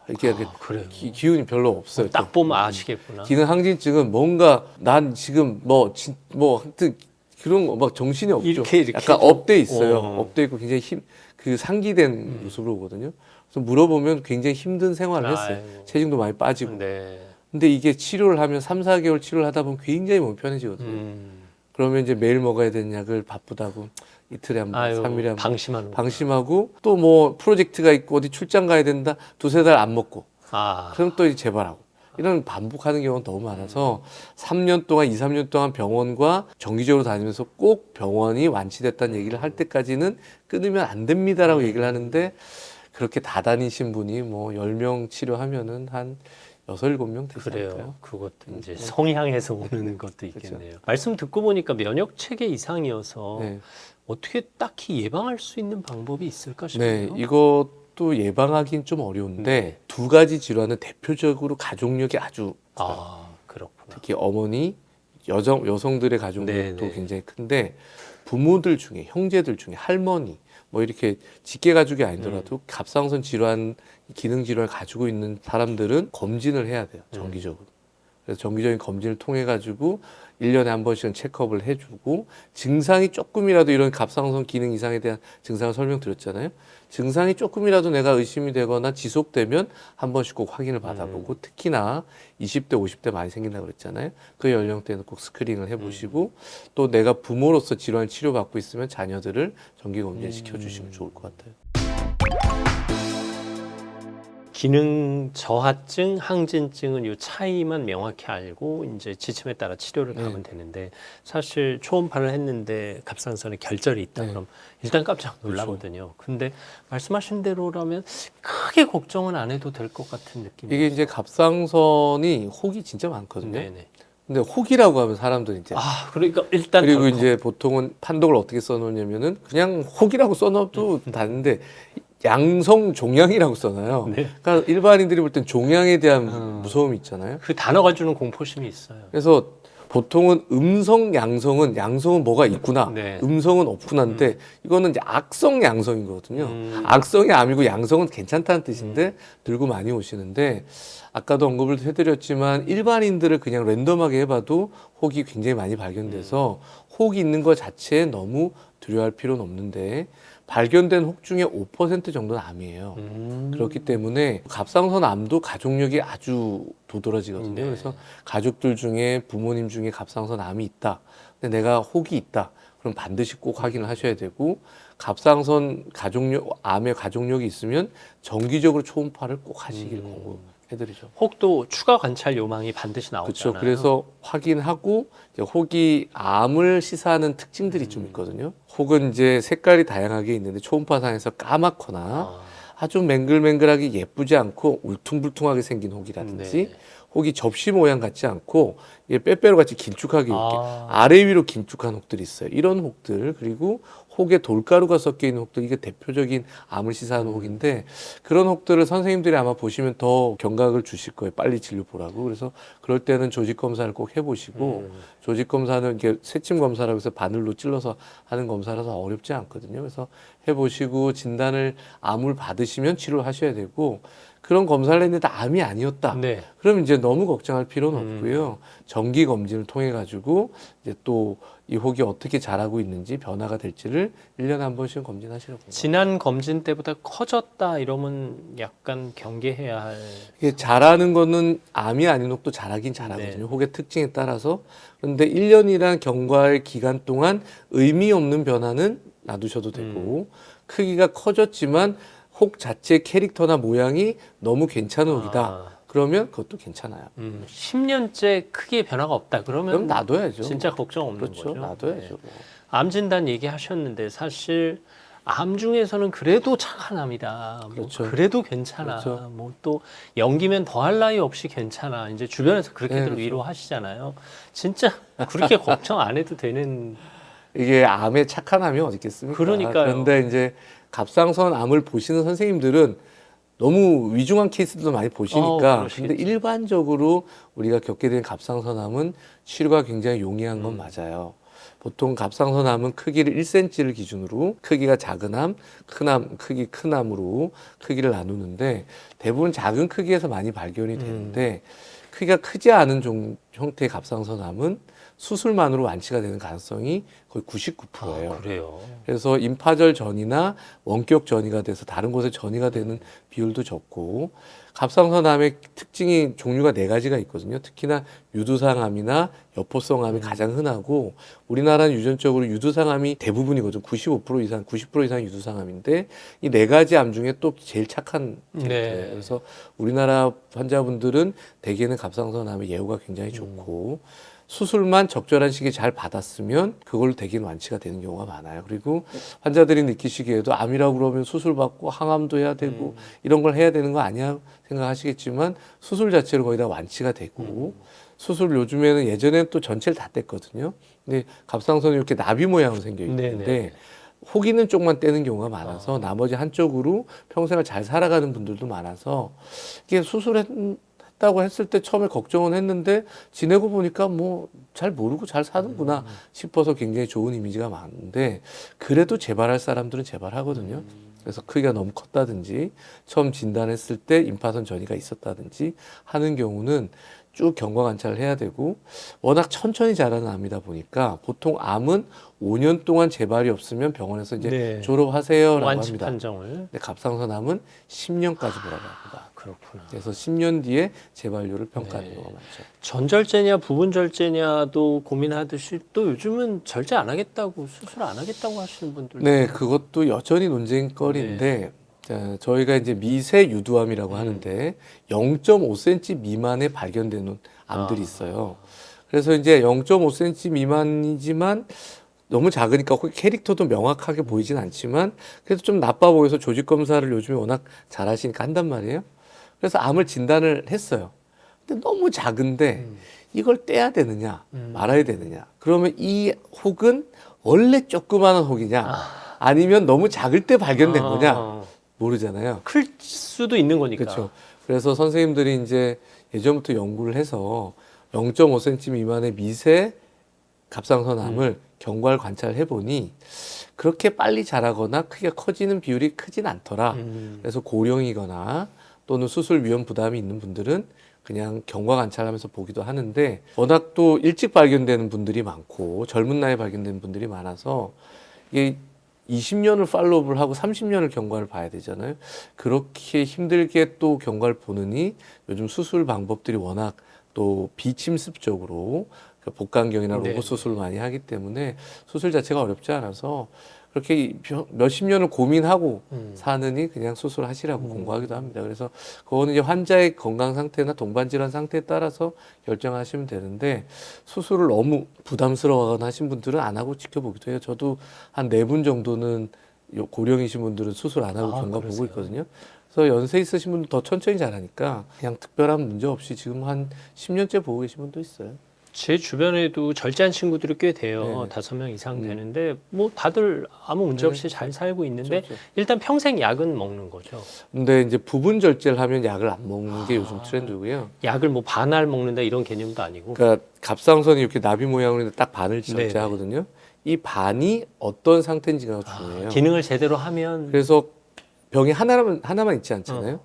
이렇게 그래요. 기운이 별로 없어요. 딱 보면 아시겠구나. 기능 항진증은 뭔가 난 지금 뭐 하여튼 그런 거 막 정신이 없죠. 이렇게 약간 좀- 업돼 있어요. 어. 업돼 있고 굉장히 상기된 모습으로 오거든요. 그래서 물어보면 굉장히 힘든 생활을 했어요. 아이고. 체중도 많이 빠지고. 네. 근데 이게 치료를 하면 3, 4개월 치료를 하다 보면 굉장히 몸이 편해지거든요. 그러면 이제 매일 먹어야 되는 약을 바쁘다고 이틀에 한 번, 아유, 3일에 한 번 방심하는 방심하고 또 뭐 프로젝트가 있고 어디 출장 가야 된다. 두세 달 안 먹고. 아, 그럼 또 이제 재발하고. 이런 반복하는 경우가 너무 많아서 3년 동안, 2, 3년 동안 병원과 정기적으로 다니면서 꼭 병원이 완치됐다는 얘기를 할 때까지는 끊으면 안 됩니다라고 얘기를 하는데 그렇게 다 다니신 분이 뭐 10명 치료하면은 한 6, 7명 되지 그래요. 않을까요? 그것도 이제 성향에서 오는 것도 있겠네요. 말씀 듣고 보니까 면역 체계 이상이어서 네. 어떻게 딱히 예방할 수 있는 방법이 있을까 네, 싶네요. 이것도 예방하기는 좀 어려운데 두 가지 질환은 대표적으로 가족력이 아주 아, 그렇구나. 특히 어머니, 여성들의 가족력도 네. 굉장히 큰데 부모들 중에 형제들 중에 할머니 뭐 이렇게 직계 가족이 아니더라도 갑상선 질환, 기능 질환을 가지고 있는 사람들은 검진을 해야 돼요. 정기적으로. 그래서 정기적인 검진을 통해 가지고 1년에 한 번씩은 체크업을 해주고 증상이 조금이라도 이런 갑상선 기능 이상에 대한 증상을 설명드렸잖아요. 증상이 조금이라도 내가 의심이 되거나 지속되면 한 번씩 꼭 확인을 받아보고 특히나 20대, 50대 많이 생긴다고 그랬잖아요. 그 연령대는 꼭 스크린을 해보시고 또 내가 부모로서 질환을 치료받고 있으면 자녀들을 정기검진 시켜주시면 좋을 것 같아요. 기능 저하증, 항진증은 이 차이만 명확히 알고 이제 지침에 따라 치료를 가면 되는데 사실 초음파를 했는데 갑상선에 결절이 있다 그럼 일단 깜짝 놀라거든요. 근데 말씀하신 대로라면 크게 걱정은 안 해도 될 것 같은 느낌이. 이게 이제 갑상선이 혹이 진짜 많거든요. 네네. 근데 혹이라고 하면 사람들이 이제 아, 그러니까 일단 그리고 덜컥. 이제 보통은 판독을 어떻게 써놓냐면은 그냥 혹이라고 써놔도 다는데 양성 종양이라고 써놔요. 네. 그러니까 일반인들이 볼 땐 종양에 대한 무서움이 있잖아요. 그 단어가 주는 공포심이 있어요. 그래서 보통은 양성은 뭐가 있구나, 네. 음성은 없구나인데 이거는 이제 악성 양성인 거거든요. 악성이 암이고 양성은 괜찮다는 뜻인데 들고 많이 오시는데 아까도 언급을 해드렸지만 일반인들을 그냥 랜덤하게 해봐도 혹이 굉장히 많이 발견돼서 혹이 있는 것 자체에 너무 두려워할 필요는 없는데 발견된 혹 중에 5% 정도는 암이에요. 그렇기 때문에 갑상선 암도 가족력이 아주 도드라지거든요. 네. 그래서 가족들 중에 부모님 중에 갑상선 암이 있다. 근데 내가 혹이 있다. 그럼 반드시 꼭 확인을 하셔야 되고 갑상선 암의 가족력이 있으면 정기적으로 초음파를 꼭 하시길 권고해드리죠. 혹도 추가 관찰 요망이 반드시 그렇죠. 나오잖아요. 그래서 확인하고 이제 혹이 암을 시사하는 특징들이 좀 있거든요. 혹은 이제 색깔이 다양하게 있는데 초음파상에서 까맣거나 아주 맹글맹글하게 예쁘지 않고 울퉁불퉁하게 생긴 혹이라든지 네. 혹이 접시 모양 같지 않고 이게 빼빼로 같이 길쭉하게 이렇게 아. 아래 위로 길쭉한 혹들이 있어요. 이런 혹들 그리고 혹에 돌가루가 섞여 있는 혹들 이게 대표적인 암을 시사하는 혹인데 그런 혹들을 선생님들이 아마 보시면 더 경각을 주실 거예요. 빨리 진료 보라고. 그래서 그럴 때는 조직 검사를 꼭 해보시고 조직 검사는 이게 새침 검사라고 해서 바늘로 찔러서 하는 검사라서 어렵지 않거든요. 그래서 해보시고 진단을 암을 받으시면 치료를 하셔야 되고 그런 검사를 했는데 암이 아니었다. 네. 그럼 이제 너무 걱정할 필요는 없고요. 정기 검진을 통해 가지고 이제 또 이 혹이 어떻게 자라고 있는지 변화가 될지를 1년에 한 번씩 검진하시라고. 지난 검진 때보다 커졌다 이러면 약간 경계해야 할. 이게 자라는 거는 암이 아닌 혹도 자라긴 자라거든요. 네. 혹의 특징에 따라서. 그런데 1년이란 경과의 기간 동안 의미 없는 변화는 놔두셔도 되고 크기가 커졌지만 혹 자체의 캐릭터나 모양이 너무 괜찮은 혹이다. 아. 그러면 그것도 괜찮아요. 10년째 크게 변화가 없다. 그럼 그러면 놔둬야죠. 진짜 걱정 없는 그렇죠. 거죠. 놔둬야죠. 네. 암 진단 얘기하셨는데 사실 암 중에서는 그래도 착한 암이다. 그렇죠. 뭐 그래도 괜찮아. 그렇죠. 뭐 또 연기면 더할 나위 없이 괜찮아. 이제 주변에서 그렇게들 그렇죠. 위로하시잖아요. 진짜 그렇게 걱정 안 해도 되는. 이게 암에 착한 암이 어디 있겠습니까? 그러니까요. 그런데 이제 갑상선 암을 보시는 선생님들은 너무 위중한 케이스도 많이 보시니까 근데 그러시겠죠. 일반적으로 우리가 겪게 된 갑상선암은 치료가 굉장히 용이한 건 맞아요. 보통 갑상선암은 크기를 1cm를 기준으로 크기가 작은 암, 큰 암, 크기 큰 암으로 크기를 나누는데 대부분 작은 크기에서 많이 발견이 되는데 크기가 크지 않은 형태의 갑상선암은 수술만으로 완치가 되는 가능성이 거의 99%예요. 그래요. 그래서 임파절 전이나 원격 전이가 돼서 다른 곳에 전이가 되는 비율도 적고 갑상선암의 특징이 종류가 4가지가 있거든요. 특히나 유두상암이나 여포성암이 가장 흔하고 우리나라는 유전적으로 유두상암이 대부분이거든요. 95% 이상, 90% 이상 유두상암인데 이 4가지 암 중에 또 제일 착한 캐릭터예요. 네. 그래서 우리나라 환자분들은 대개는 갑상선암의 예후가 굉장히 좋고 수술만 적절한 시기에 잘 받았으면 그걸로 대개는 완치가 되는 경우가 많아요. 그리고 환자들이 느끼시기에도 암이라고 그러면 수술 받고 항암도 해야 되고 이런 걸 해야 되는 거 아니야 생각하시겠지만 수술 자체로 거의 다 완치가 되고 수술 요즘에는 예전에는 또 전체를 다 뗐거든요. 근데 갑상선이 이렇게 나비 모양으로 생겨 있는데 네네. 혹 있는 쪽만 떼는 경우가 많아서 나머지 한쪽으로 평생을 잘 살아가는 분들도 많아서 이게 수술했다고 했을 때 처음에 걱정은 했는데 지내고 보니까 뭐 잘 모르고 잘 사는구나 싶어서 굉장히 좋은 이미지가 많은데 그래도 재발할 사람들은 재발하거든요. 그래서 크기가 너무 컸다든지 처음 진단했을 때 임파선 전이가 있었다든지 하는 경우는 쭉 경과 관찰을 해야 되고 워낙 천천히 자라는 암이다 보니까 보통 암은 5년 동안 재발이 없으면 병원에서 이제 네. 졸업하세요라고 완치 합니다. 판정을. 근데 갑상선암은 10년까지 보라고 합니다. 그렇구나. 그래서 10년 뒤에 재발률을 평가하는 경우가 많죠. 전절제냐 부분절제냐도 고민하듯이 또 요즘은 절제 안 하겠다고 수술 안 하겠다고 하시는 분들도 네, 그것도 여전히 논쟁거리인데 자, 저희가 이제 미세 유두암이라고 하는데 0.5cm 미만에 발견되는 암들이 있어요. 그래서 이제 0.5cm 미만이지만 너무 작으니까 캐릭터도 명확하게 보이진 않지만 그래도 좀 나빠 보여서 조직 검사를 요즘에 워낙 잘하시니까 한단 말이에요. 그래서 암을 진단을 했어요. 근데 너무 작은데 이걸 떼야 되느냐 말아야 되느냐. 그러면 이 혹은 원래 조그마한 혹이냐 아니면 너무 작을 때 발견된 거냐 모르잖아요. 클 수도 있는 거니까. 그렇죠. 그래서 선생님들이 이제 예전부터 연구를 해서 0.5cm 미만의 미세 갑상선암을 경과를 관찰해 보니 그렇게 빨리 자라거나 크게 커지는 비율이 크진 않더라. 그래서 고령이거나 또는 수술 위험 부담이 있는 분들은 그냥 경과 관찰하면서 보기도 하는데 워낙 또 일찍 발견되는 분들이 많고 젊은 나이에 발견되는 분들이 많아서 이게 20년을 팔로우를 하고 30년을 경과를 봐야 되잖아요. 그렇게 힘들게 또 경과를 보느니 요즘 수술 방법들이 워낙 또 비침습적으로 복강경이나 네. 로봇 수술을 많이 하기 때문에 수술 자체가 어렵지 않아서 그렇게 몇십 년을 고민하고 사느니 그냥 수술하시라고 공고하기도 합니다. 그래서 그거는 이제 환자의 건강 상태나 동반질환 상태에 따라서 결정하시면 되는데 수술을 너무 부담스러워하거나 하신 분들은 안 하고 지켜보기도 해요. 저도 한 4분 정도는 고령이신 분들은 수술 안 하고 아, 경과 보고 그러세요? 있거든요. 그래서 연세 있으신 분들 더 천천히 잘하니까 그냥 특별한 문제 없이 지금 한 10년째 보고 계신 분도 있어요. 제 주변에도 절제한 친구들이 꽤 돼요. 네. 5명 이상 음. 되는데 뭐 다들 아무 문제 없이 네. 잘 살고 있는데 그렇죠. 일단 평생 약은 먹는 거죠. 근데 이제 부분 절제를 하면 약을 안 먹는 게 아. 요즘 트렌드고요. 약을 뭐 반알 먹는다 이런 개념도 아니고. 그러니까 갑상선이 이렇게 나비 모양으로 있는데 딱 반을 네네. 절제하거든요. 이 반이 어떤 상태인지가 중요해요. 기능을 제대로 하면 그래서 병이 하나만 있지 않잖아요.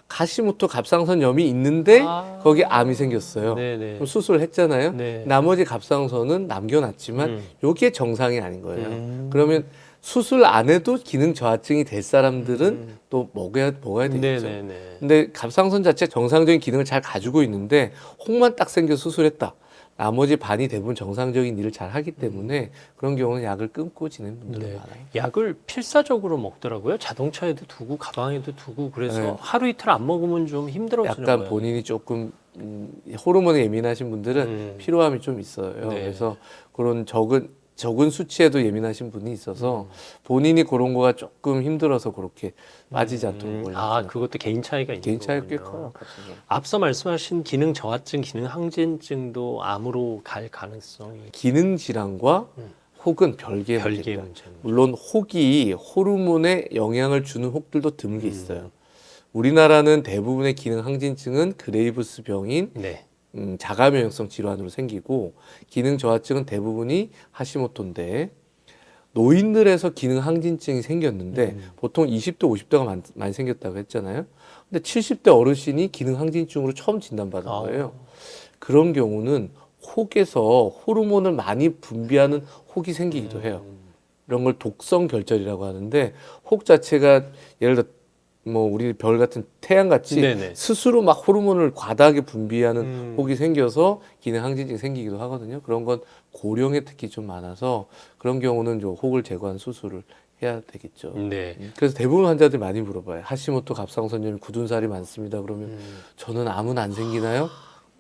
하시모토 갑상선염이 있는데 거기 암이 생겼어요. 네네. 그럼 수술을 했잖아요. 네. 나머지 갑상선은 남겨놨지만 음. 이게 정상이 아닌 거예요. 그러면 수술 안 해도 기능 저하증이 될 사람들은 또 먹어야 되겠죠. 네네네. 근데 갑상선 자체 정상적인 기능을 잘 가지고 있는데 혹만 딱 생겨 수술했다. 나머지 반이 대부분 정상적인 일을 잘 하기 때문에 그런 경우는 약을 끊고 지내는 분들이 네. 많아요. 약을 필사적으로 먹더라고요. 자동차에도 두고 가방에도 두고 그래서 네. 하루 이틀 안 먹으면 좀 힘들어지는 약간 거예요. 본인이 조금 호르몬에 예민하신 분들은 피로함이 좀 있어요. 네. 그래서 그런 적은 수치에도 예민하신 분이 있어서 본인이 그런 거가 조금 힘들어서 그렇게 빠지지 않도록 원래 그것도 개인 차이가 있는 개인 차이가 꽤 거군요. 커요. 앞서 말씀하신 기능 저하증, 기능 항진증도 암으로 갈 가능성이 기능 질환과 혹은 별개의 별개의 문제입니다. 문제입니다. 물론 혹이 호르몬에 영향을 주는 혹들도 드물게 있어요. 우리나라는 대부분의 기능 항진증은 그레이브스 병인 네. 자가면역성 질환으로 생기고 기능 저하증은 대부분이 하시모토인데 노인들에서 기능 항진증이 생겼는데 보통 20대, 50대가 많이 생겼다고 했잖아요. 근데 70대 어르신이 기능 항진증으로 처음 진단받은 거예요. 그런 경우는 혹에서 호르몬을 많이 분비하는 혹이 생기기도 해요. 이런 걸 독성 결절이라고 하는데 혹 자체가 예를 들어 뭐 우리 별 같은 태양 같이 네네. 스스로 막 호르몬을 과다하게 분비하는 혹이 생겨서 기능 항진증이 생기기도 하거든요. 그런 건 고령에 특히 좀 많아서 그런 경우는 좀 혹을 제거한 수술을 해야 되겠죠. 네. 그래서 대부분 환자들이 많이 물어봐요. 하시모토 갑상선염이 굳은 살이 많습니다. 그러면 저는 암은 안 생기나요?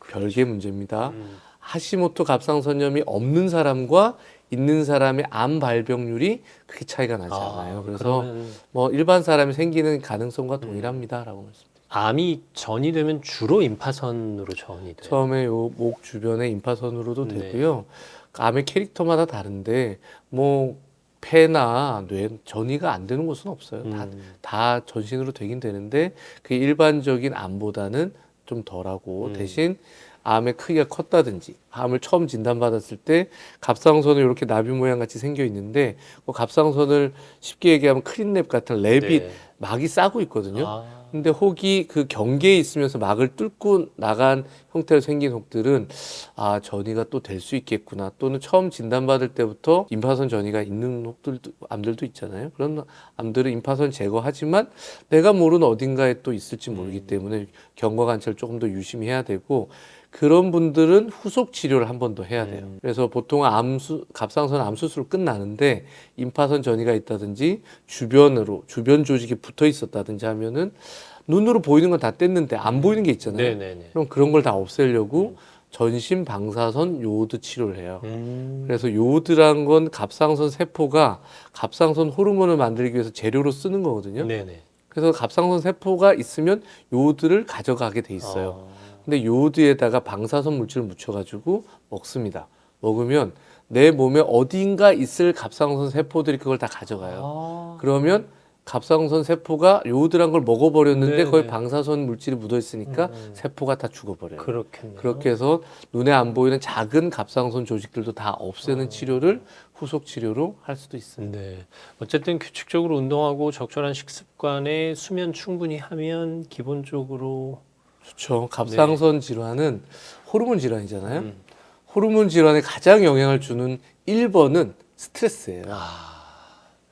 별개 문제입니다. 하시모토 갑상선염이 없는 사람과 있는 사람의 암 발병률이 그렇게 차이가 나지 않아요. 그래서 그러면 뭐 일반 사람이 생기는 가능성과 동일합니다라고 말씀드립니다. 암이 전이 되면 주로 임파선으로 전이 돼요. 처음에 요 목 주변에 임파선으로도 네. 되고요. 암의 캐릭터마다 다른데 뭐 폐나 뇌 전이가 안 되는 곳은 없어요. 다 전신으로 되긴 되는데 그 일반적인 암보다는 좀 덜하고 대신 암의 크기가 컸다든지 암을 처음 진단받았을 때 갑상선이 이렇게 나비 모양 같이 생겨 있는데 그 갑상선을 쉽게 얘기하면 크린랩 같은 랩이 네. 막이 싸고 있거든요. 근데 혹이 그 경계에 있으면서 막을 뚫고 나간 형태로 생긴 혹들은 전이가 또 될 수 있겠구나. 또는 처음 진단받을 때부터 임파선 전이가 있는 혹들도 암들도 있잖아요. 그런 암들은 임파선 제거하지만 내가 모르는 어딘가에 또 있을지 모르기 때문에 경과 관찰을 조금 더 유심히 해야 되고 그런 분들은 후속 치료를 한 번 더 해야 돼요. 그래서 보통 갑상선 암 수술 끝나는데 임파선 전이가 있다든지 주변 조직이 붙어 있었다든지 하면은 눈으로 보이는 건 다 뗐는데 안 보이는 게 있잖아요. 네네네. 그럼 그런 걸 다 없애려고 전신 방사선 요오드 치료를 해요. 그래서 요오드란 건 갑상선 세포가 갑상선 호르몬을 만들기 위해서 재료로 쓰는 거거든요. 네네. 그래서 갑상선 세포가 있으면 요오드를 가져가게 돼 있어요. 근데 요오드에다가 방사선 물질을 묻혀가지고 먹습니다. 먹으면 내 몸에 어딘가 있을 갑상선 세포들이 그걸 다 가져가요. 그러면 갑상선 세포가 요오드란 걸 먹어버렸는데 네네. 거기 방사선 물질이 묻어있으니까 세포가 다 죽어버려요. 그렇겠네요. 그렇게 해서 눈에 안 보이는 작은 갑상선 조직들도 다 없애는 치료를 후속 치료로 할 수도 있어요. 네. 어쨌든 규칙적으로 운동하고 적절한 식습관에 수면 충분히 하면 기본적으로 그렇죠. 갑상선 질환은 호르몬 질환이잖아요. 호르몬 질환에 가장 영향을 주는 1번은 스트레스예요.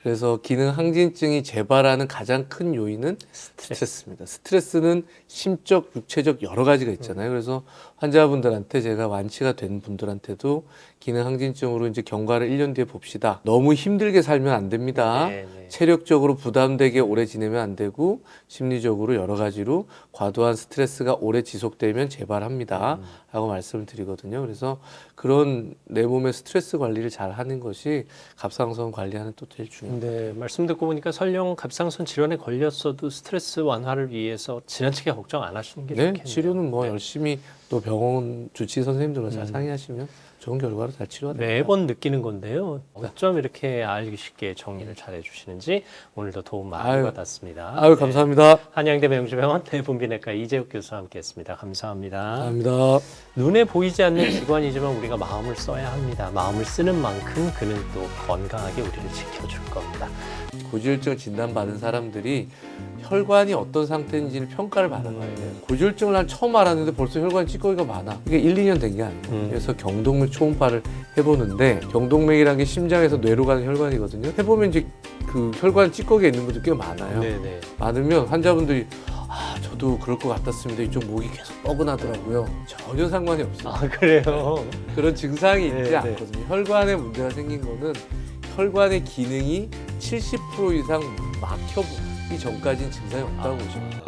그래서 기능 항진증이 재발하는 가장 큰 요인은 스트레스입니다. 스트레스는 심적, 육체적 여러 가지가 있잖아요. 그래서 환자분들한테 제가 완치가 된 분들한테도 기능 항진증으로 이제 경과를 1년 뒤에 봅시다. 너무 힘들게 살면 안 됩니다. 네, 네. 체력적으로 부담되게 오래 지내면 안 되고 심리적으로 여러 가지로 과도한 스트레스가 오래 지속되면 재발합니다. 라고 말씀을 드리거든요. 그래서 그런 내 몸의 스트레스 관리를 잘 하는 것이 갑상선 관리하는 또 제일 중요합니다. 네, 말씀 듣고 보니까 설령 갑상선 질환에 걸렸어도 스트레스 완화를 위해서 지나치게 걱정 안 하시는 게 네, 좋겠네요. 치료는 뭐 네. 열심히 또 병원 주치 선생님들과 잘 상의하시면 좋은 결과로 잘 치료가 됩니다. 매번 느끼는 건데요. 어쩜 이렇게 알기 쉽게 정리를 잘 해주시는지 오늘도 도움 많이 아유, 받았습니다. 아유, 감사합니다. 한양대 명주병원 내분비내과 이재욱 교수와 함께했습니다. 감사합니다. 감사합니다. 눈에 보이지 않는 기관이지만 우리가 마음을 써야 합니다. 마음을 쓰는 만큼 그는 또 건강하게 우리를 지켜줄 겁니다. 고지혈증 진단받은 사람들이 혈관이 어떤 상태인지를 평가를 받아봐야 돼요. 고지혈증을 난 처음 알았는데 벌써 혈관 찌꺼기가 많아. 이게 1, 2년 된 게 아니에요. 그래서 경동맥 초음파를 해보는데 경동맥이라는 게 심장에서 뇌로 가는 혈관이거든요. 해보면 이제 그 혈관 찌꺼기가 있는 분들 꽤 많아요. 네네. 많으면 환자분들이 저도 그럴 것 같았습니다. 이쪽 목이 계속 뻐근하더라고요. 전혀 상관이 없어요. 아 그래요? 그런 증상이 있지 네, 않거든요. 혈관에 문제가 생긴 거는 혈관의 기능이 70% 이상 막혀보기 전까지는 증상이 없다고 보시면 돼요.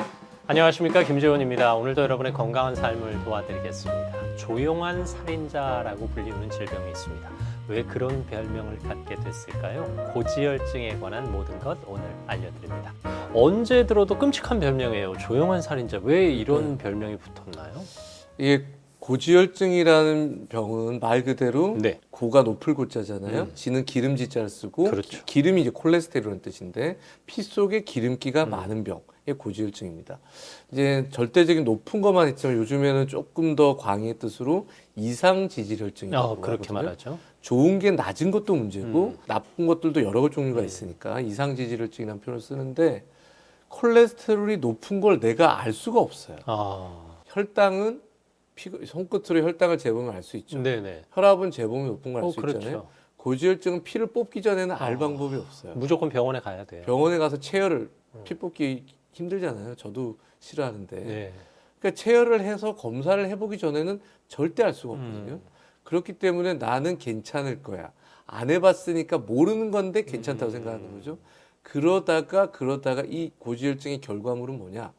안녕하십니까, 김재원입니다. 오늘도 여러분의 건강한 삶을 도와드리겠습니다. 조용한 살인자라고 불리우는 질병이 있습니다. 왜 그런 별명을 갖게 됐을까요? 고지혈증에 관한 모든 것 오늘 알려드립니다. 언제 들어도 끔찍한 별명이에요. 조용한 살인자. 왜 이런 별명이 붙었나요? 이게 고지혈증이라는 병은 말 그대로 네. 고가 높을 고자잖아요. 지는 기름지자를 쓰고 그렇죠. 기름이 이제 콜레스테롤이라는 뜻인데 피 속에 기름기가 많은 병이 고지혈증입니다. 이제 절대적인 높은 것만 있지만 요즘에는 조금 더 광의의 뜻으로 이상 지질혈증이라고 그렇게 하거든요. 말하죠. 좋은 게 낮은 것도 문제고 나쁜 것들도 여러 종류가 있으니까 이상 지질혈증이라는 표현을 쓰는데 콜레스테롤이 높은 걸 내가 알 수가 없어요. 혈당은 손끝으로 혈당을 재보면 알 수 있죠. 네네. 혈압은 재보면 높은 걸 알 수 그렇죠. 있잖아요. 고지혈증은 피를 뽑기 전에는 알 방법이 없어요. 무조건 병원에 가야 돼요. 병원에 가서 체열을 피 뽑기 힘들잖아요. 저도 싫어하는데. 네. 그러니까 체열을 해서 검사를 해보기 전에는 절대 알 수가 없거든요. 그렇기 때문에 나는 괜찮을 거야. 안 해봤으니까 모르는 건데 괜찮다고 생각하는 거죠. 그러다가 이 고지혈증의 결과물은 뭐냐?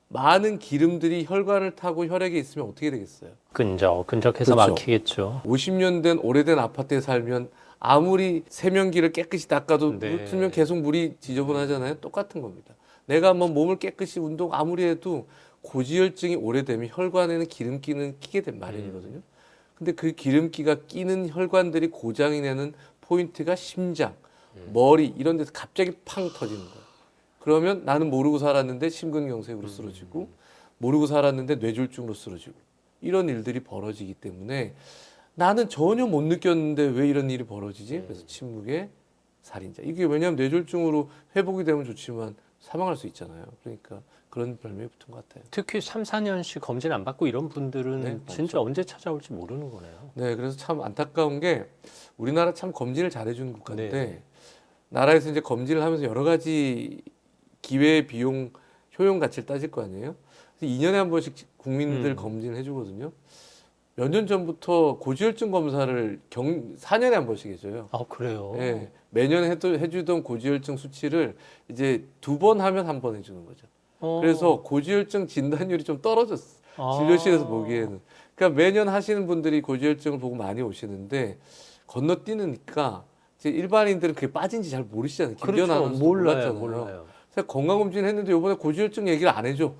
많은 기름들이 혈관을 타고 혈액에 있으면 어떻게 되겠어요? 끈적해서 그렇죠. 막히겠죠. 50년 된 오래된 아파트에 살면 아무리 세면기를 깨끗이 닦아도 네. 물 틀면 계속 물이 지저분하잖아요. 똑같은 겁니다. 내가 뭐 몸을 깨끗이 운동 아무리 해도 고지혈증이 오래되면 혈관에는 기름기는 끼게 된 마련이거든요. 근데 그 기름기가 끼는 혈관들이 고장이 내는 포인트가 심장, 머리 이런 데서 갑자기 팡 터지는 거예요. 그러면 나는 모르고 살았는데 심근경색으로 쓰러지고 모르고 살았는데 뇌졸중으로 쓰러지고 이런 일들이 벌어지기 때문에 나는 전혀 못 느꼈는데 왜 이런 일이 벌어지지? 그래서 침묵의 살인자. 이게 왜냐하면 뇌졸중으로 회복이 되면 좋지만 사망할 수 있잖아요. 그러니까 그런 별명이 붙은 것 같아요. 특히 3, 4년씩 검진 안 받고 이런 분들은 네, 진짜 언제 찾아올지 모르는 거네요. 네, 그래서 참 안타까운 게 우리나라 참 검진을 잘해주는 국가인데 네. 나라에서 이제 검진을 하면서 여러 가지 기회, 비용, 효용 가치를 따질 거 아니에요? 그래서 2년에 한 번씩 국민들 검진을 해주거든요. 몇 년 전부터 고지혈증 검사를 4년에 한 번씩 해줘요. 그래요? 네, 매년 해주던 고지혈증 수치를 이제 2번 하면 한 번 해주는 거죠. 그래서 고지혈증 진단율이 좀 떨어졌어. 진료실에서 보기에는. 그러니까 매년 하시는 분들이 고지혈증을 보고 많이 오시는데 건너뛰니까 이제 일반인들은 그게 빠진지 잘 모르시잖아요. 그렇죠. 몰라요. 그래서 건강검진 했는데 이번에 고지혈증 얘기를 안 해줘.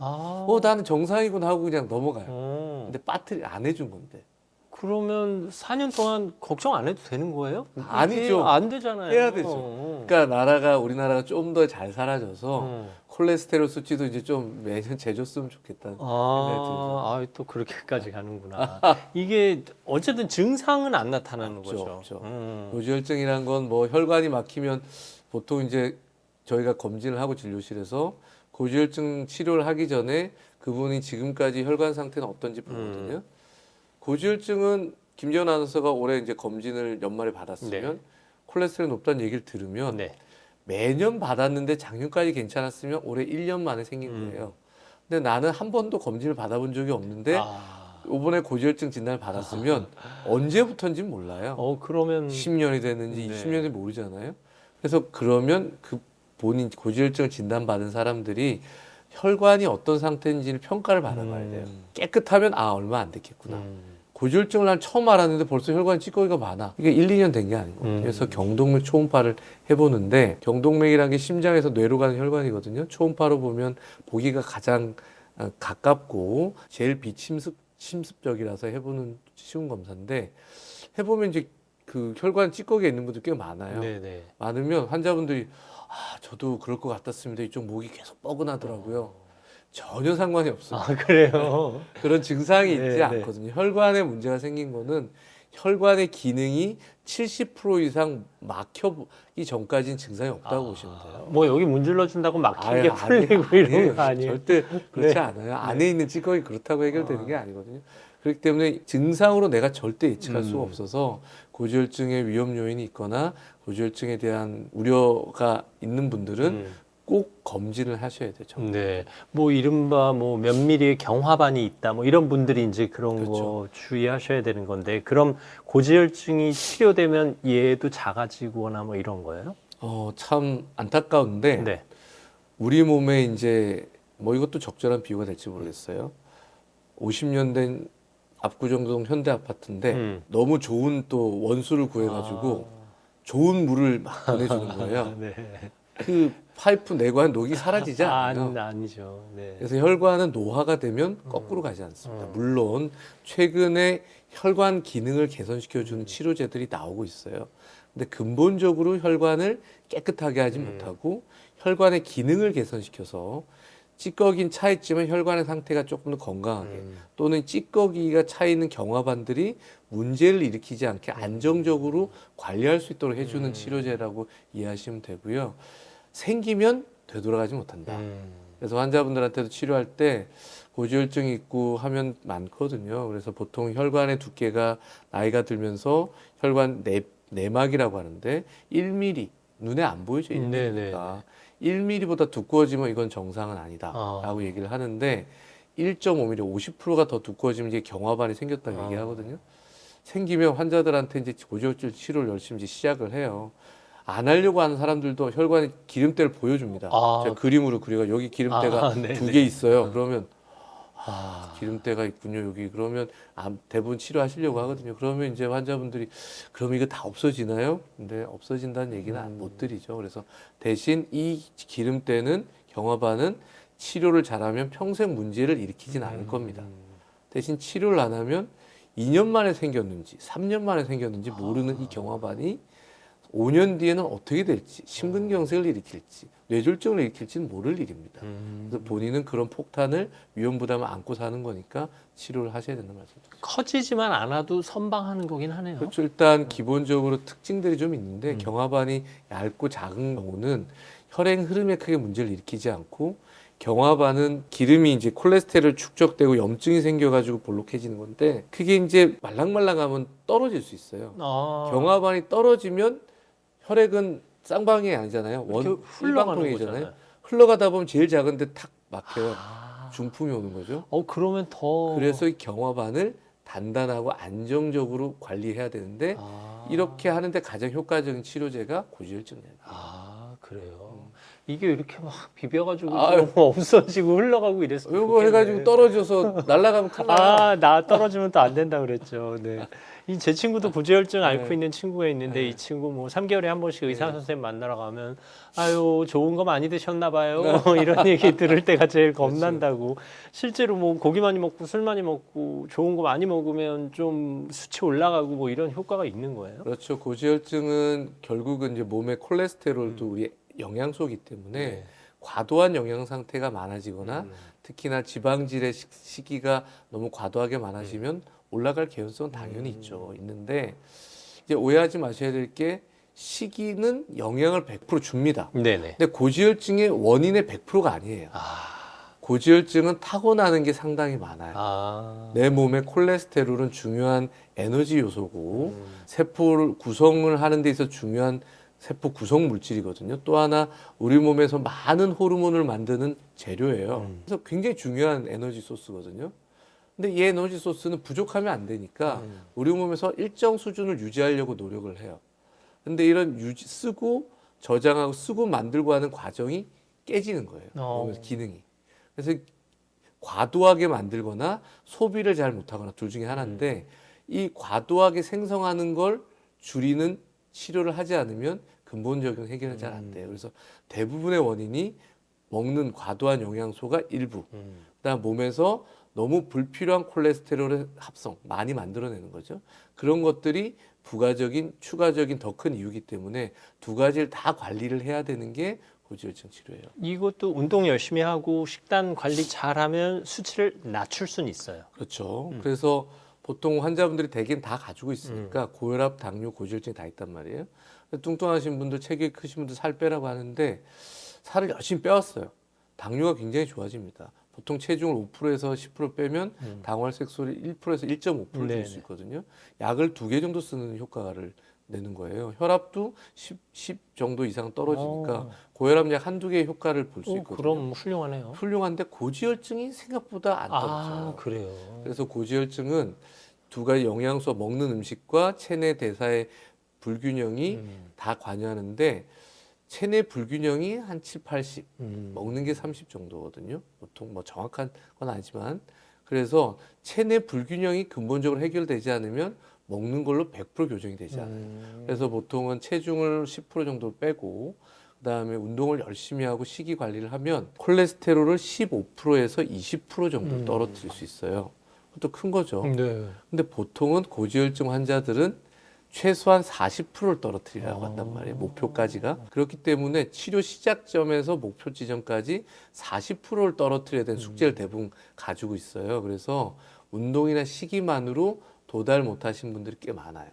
나는 정상이구나 하고 그냥 넘어가요. 근데 빠트리 안 해준 건데. 그러면 4년 동안 걱정 안 해도 되는 거예요? 아니죠. 안 되잖아요. 해야 되죠. 그러니까 우리나라가 좀 더 잘 살아져서 콜레스테롤 수치도 이제 좀 매년 재줬으면 좋겠다는 생각이 들죠. 또 그렇게까지 가는구나. 이게 어쨌든 증상은 안 나타나는 거죠. 없죠. 고지혈증이란 건 뭐 혈관이 막히면 보통 이제 저희가 검진을 하고 진료실에서 고지혈증 치료를 하기 전에 그분이 지금까지 혈관 상태는 어떤지 보거든요. 고지혈증은 김재원 아나운서가 올해 이제 검진을 연말에 받았으면 콜레스테롤 높다는 얘기를 들으면 매년 받았는데 작년까지 괜찮았으면 올해 1년 만에 생긴 거예요. 근데 나는 한 번도 검진을 받아본 적이 없는데 이번에 고지혈증 진단을 받았으면 언제부터인지 몰라요. 그러면 10년이 됐는지 네. 20년이 모르잖아요. 그래서 그러면 그 본인 고지혈증을 진단받은 사람들이 혈관이 어떤 상태인지를 평가를 받아봐야 돼요. 깨끗하면 얼마 안 됐겠구나. 고지혈증을 난 처음 알았는데 벌써 혈관 찌꺼기가 많아. 이게 1, 2년 된 게 아니고. 그래서 경동맥 초음파를 해보는데 경동맥이라는 게 심장에서 뇌로 가는 혈관이거든요. 초음파로 보면 보기가 가장 가깝고 제일 비침습적이라서 해보는 쉬운 검사인데 해보면 이제 그 혈관 찌꺼기가 있는 분들 꽤 많아요. 네네. 많으면 환자분들이 저도 그럴 것 같았습니다. 이쪽 목이 계속 뻐근하더라고요. 전혀 상관이 없어요. 그래요? 그런 증상이 네, 있지 네. 않거든요. 혈관에 문제가 생긴 거는 혈관의 기능이 70% 이상 막혀기 전까지는 증상이 없다고 보시면 돼요. 뭐 여기 문질러 준다고 막힌 게 아니, 풀리고 이런 아니에요. 거 아니에요? 절대 그렇지 네. 않아요. 안에 있는 찌꺼기 그렇다고 해결되는 게 아니거든요. 그렇기 때문에 증상으로 내가 절대 예측할 수가 없어서 고지혈증의 위험 요인이 있거나 고지혈증에 대한 우려가 있는 분들은 꼭 검진을 하셔야 되죠. 네. 뭐 이른바 뭐 몇 미리의 경화반이 있다. 뭐 이런 분들이 이제 그런 거 그렇죠. 주의하셔야 되는 건데 그럼 고지혈증이 치료되면 얘도 작아지거나 뭐 이런 거예요? 참 안타까운데 네. 우리 몸에 이제 뭐 이것도 적절한 비유가 될지 모르겠어요. 50년 된 압구정동 현대 아파트인데 너무 좋은 또 원수를 구해가지고 좋은 물을 막 보내주는 거예요. 네. 그 파이프 내관 녹이 사라지지 않아요. 아니죠. 네. 그래서 혈관은 노화가 되면 거꾸로 가지 않습니다. 물론 최근에 혈관 기능을 개선시켜주는 치료제들이 나오고 있어요. 근데 근본적으로 혈관을 깨끗하게 하지 못하고 혈관의 기능을 개선시켜서 찌꺼기는 차 있지만 혈관의 상태가 조금 더 건강하게 또는 찌꺼기가 차 있는 경화반들이 문제를 일으키지 않게 안정적으로 관리할 수 있도록 해주는 치료제라고 이해하시면 되고요. 생기면 되돌아가지 못한다. 그래서 환자분들한테도 치료할 때 고지혈증이 있고 하면 많거든요. 그래서 보통 혈관의 두께가 나이가 들면서 혈관 내막이라고 하는데 1mm 눈에 안 보이죠. 1mm가 1mm보다 두꺼워지면 이건 정상은 아니다라고 얘기를 하는데 1.5mm, 50%가 더 두꺼워지면 이제 경화반이 생겼다고 얘기하거든요. 생기면 환자들한테 이제 고지혈증 치료를 열심히 이제 시작을 해요. 안 하려고 하는 사람들도 혈관에 기름때를 보여줍니다. 제가 그림으로 그려가 여기 기름때가 두 개 있어요. 그러면 기름때가 있군요 여기. 그러면 대부분 치료하시려고 하거든요. 그러면 이제 환자분들이 그럼 이거 다 없어지나요? 근데 없어진다는 얘기는 못 드리죠. 그래서 대신 이 기름때는 경화반은 치료를 잘하면 평생 문제를 일으키진 않을 겁니다. 대신 치료를 안 하면 2년 만에 생겼는지 3년 만에 생겼는지 모르는 이 경화반이 5년 뒤에는 어떻게 될지, 심근경색을 일으킬지, 뇌졸중을 일으킬지는 모를 일입니다. 그래서 본인은 그런 폭탄을 위험 부담을 안고 사는 거니까 치료를 하셔야 된다는 말씀이죠. 커지지만 않아도 선방하는 거긴 하네요. 그렇죠. 일단 기본적으로 특징들이 좀 있는데 경화반이 얇고 작은 경우는 혈행 흐름에 크게 문제를 일으키지 않고 경화반은 기름이 이제 콜레스테롤 축적되고 염증이 생겨가지고 볼록해지는 건데 그게 이제 말랑말랑하면 떨어질 수 있어요. 경화반이 떨어지면 혈액은 쌍방이 아니잖아요. 일방통행이잖아요. 흘러가다 보면 제일 작은데 탁 막혀요. 중풍이 오는 거죠. 그러면 더 그래서 이 경화반을 단단하고 안정적으로 관리해야 되는데 이렇게 하는데 가장 효과적인 치료제가 고지혈증이에요. 그래요. 이게 이렇게 막 비벼가지고 좀 없어지고 흘러가고 이랬어요. 이거 해가지고 떨어져서 날아가면 큰일 나요. 나 떨어지면 또 안 된다 그랬죠. 네. 제 친구도 고지혈증 앓고 있는 친구가 있는데 이 친구 뭐 3개월에 한 번씩 의사 선생님 만나러 가면 아유 좋은 거 많이 드셨나 봐요. 이런 얘기 들을 때가 제일 겁난다고. 실제로 뭐 고기 많이 먹고 술 많이 먹고 좋은 거 많이 먹으면 좀 수치 올라가고 뭐 이런 효과가 있는 거예요? 그렇죠. 고지혈증은 결국은 이제 몸의 콜레스테롤도 우리 영양소이기 때문에 과도한 영양 상태가 많아지거나 특히나 지방질의 시기가 너무 과도하게 많아지면 올라갈 개연성은 당연히 있는데 이제 오해하지 마셔야 될 게 시기는 영향을 100% 줍니다. 네네. 근데 고지혈증의 원인의 100%가 아니에요. 고지혈증은 타고나는 게 상당히 많아요. 내 몸의 콜레스테롤은 중요한 에너지 요소고 세포를 구성을 하는 데 있어서 중요한 세포 구성 물질이거든요. 또 하나 우리 몸에서 많은 호르몬을 만드는 재료예요. 그래서 굉장히 중요한 에너지 소스거든요. 근데 얘 에너지 소스는 부족하면 안 되니까 우리 몸에서 일정 수준을 유지하려고 노력을 해요. 근데 이런 쓰고 저장하고 쓰고 만들고 하는 과정이 깨지는 거예요. 몸에서 기능이. 그래서 과도하게 만들거나 소비를 잘 못하거나 둘 중에 하나인데 이 과도하게 생성하는 걸 줄이는 치료를 하지 않으면 근본적인 해결은 잘 안 돼요. 그래서 대부분의 원인이 먹는 과도한 영양소가 일부, 그다음 몸에서 너무 불필요한 콜레스테롤의 합성 많이 만들어내는 거죠. 그런 것들이 부가적인 추가적인 더 큰 이유이기 때문에 두 가지를 다 관리를 해야 되는 게 고지혈증 치료예요. 이것도 운동 열심히 하고 식단 관리 잘하면 수치를 낮출 수는 있어요. 그렇죠. 그래서 보통 환자분들이 대개는 다 가지고 있으니까 고혈압, 당뇨, 고지혈증이 다 있단 말이에요. 뚱뚱하신 분들, 체격이 크신 분들 살 빼라고 하는데 살을 열심히 빼왔어요. 당뇨가 굉장히 좋아집니다. 보통 체중을 5%에서 10% 빼면 당활색소를 1%에서 1.5% 줄 수 있거든요. 약을 2개 정도 쓰는 효과를 내는 거예요. 혈압도 10 정도 이상 떨어지니까 고혈압 약 한두 개의 효과를 볼 수 있거든요. 그럼 훌륭하네요. 훌륭한데 고지혈증이 생각보다 안 떨어져요. 그래요. 그래서 고지혈증은 두 가지 영양소 먹는 음식과 체내 대사의 불균형이 다 관여하는데 체내 불균형이 한 7, 80, 먹는 게 30 정도거든요. 보통 뭐 정확한 건 아니지만 그래서 체내 불균형이 근본적으로 해결되지 않으면 먹는 걸로 100% 교정이 되지 않아요. 그래서 보통은 체중을 10% 정도 빼고 그다음에 운동을 열심히 하고 식이 관리를 하면 콜레스테롤을 15%에서 20% 정도 떨어뜨릴 수 있어요. 그것도 큰 거죠. 네. 근데 보통은 고지혈증 환자들은 최소한 40%를 떨어뜨리라고 한단 말이에요. 목표까지가. 그렇기 때문에 치료 시작점에서 목표 지점까지 40%를 떨어뜨려야 되는 숙제를 대부분 가지고 있어요. 그래서 운동이나 식이만으로 도달 못하신 분들이 꽤 많아요.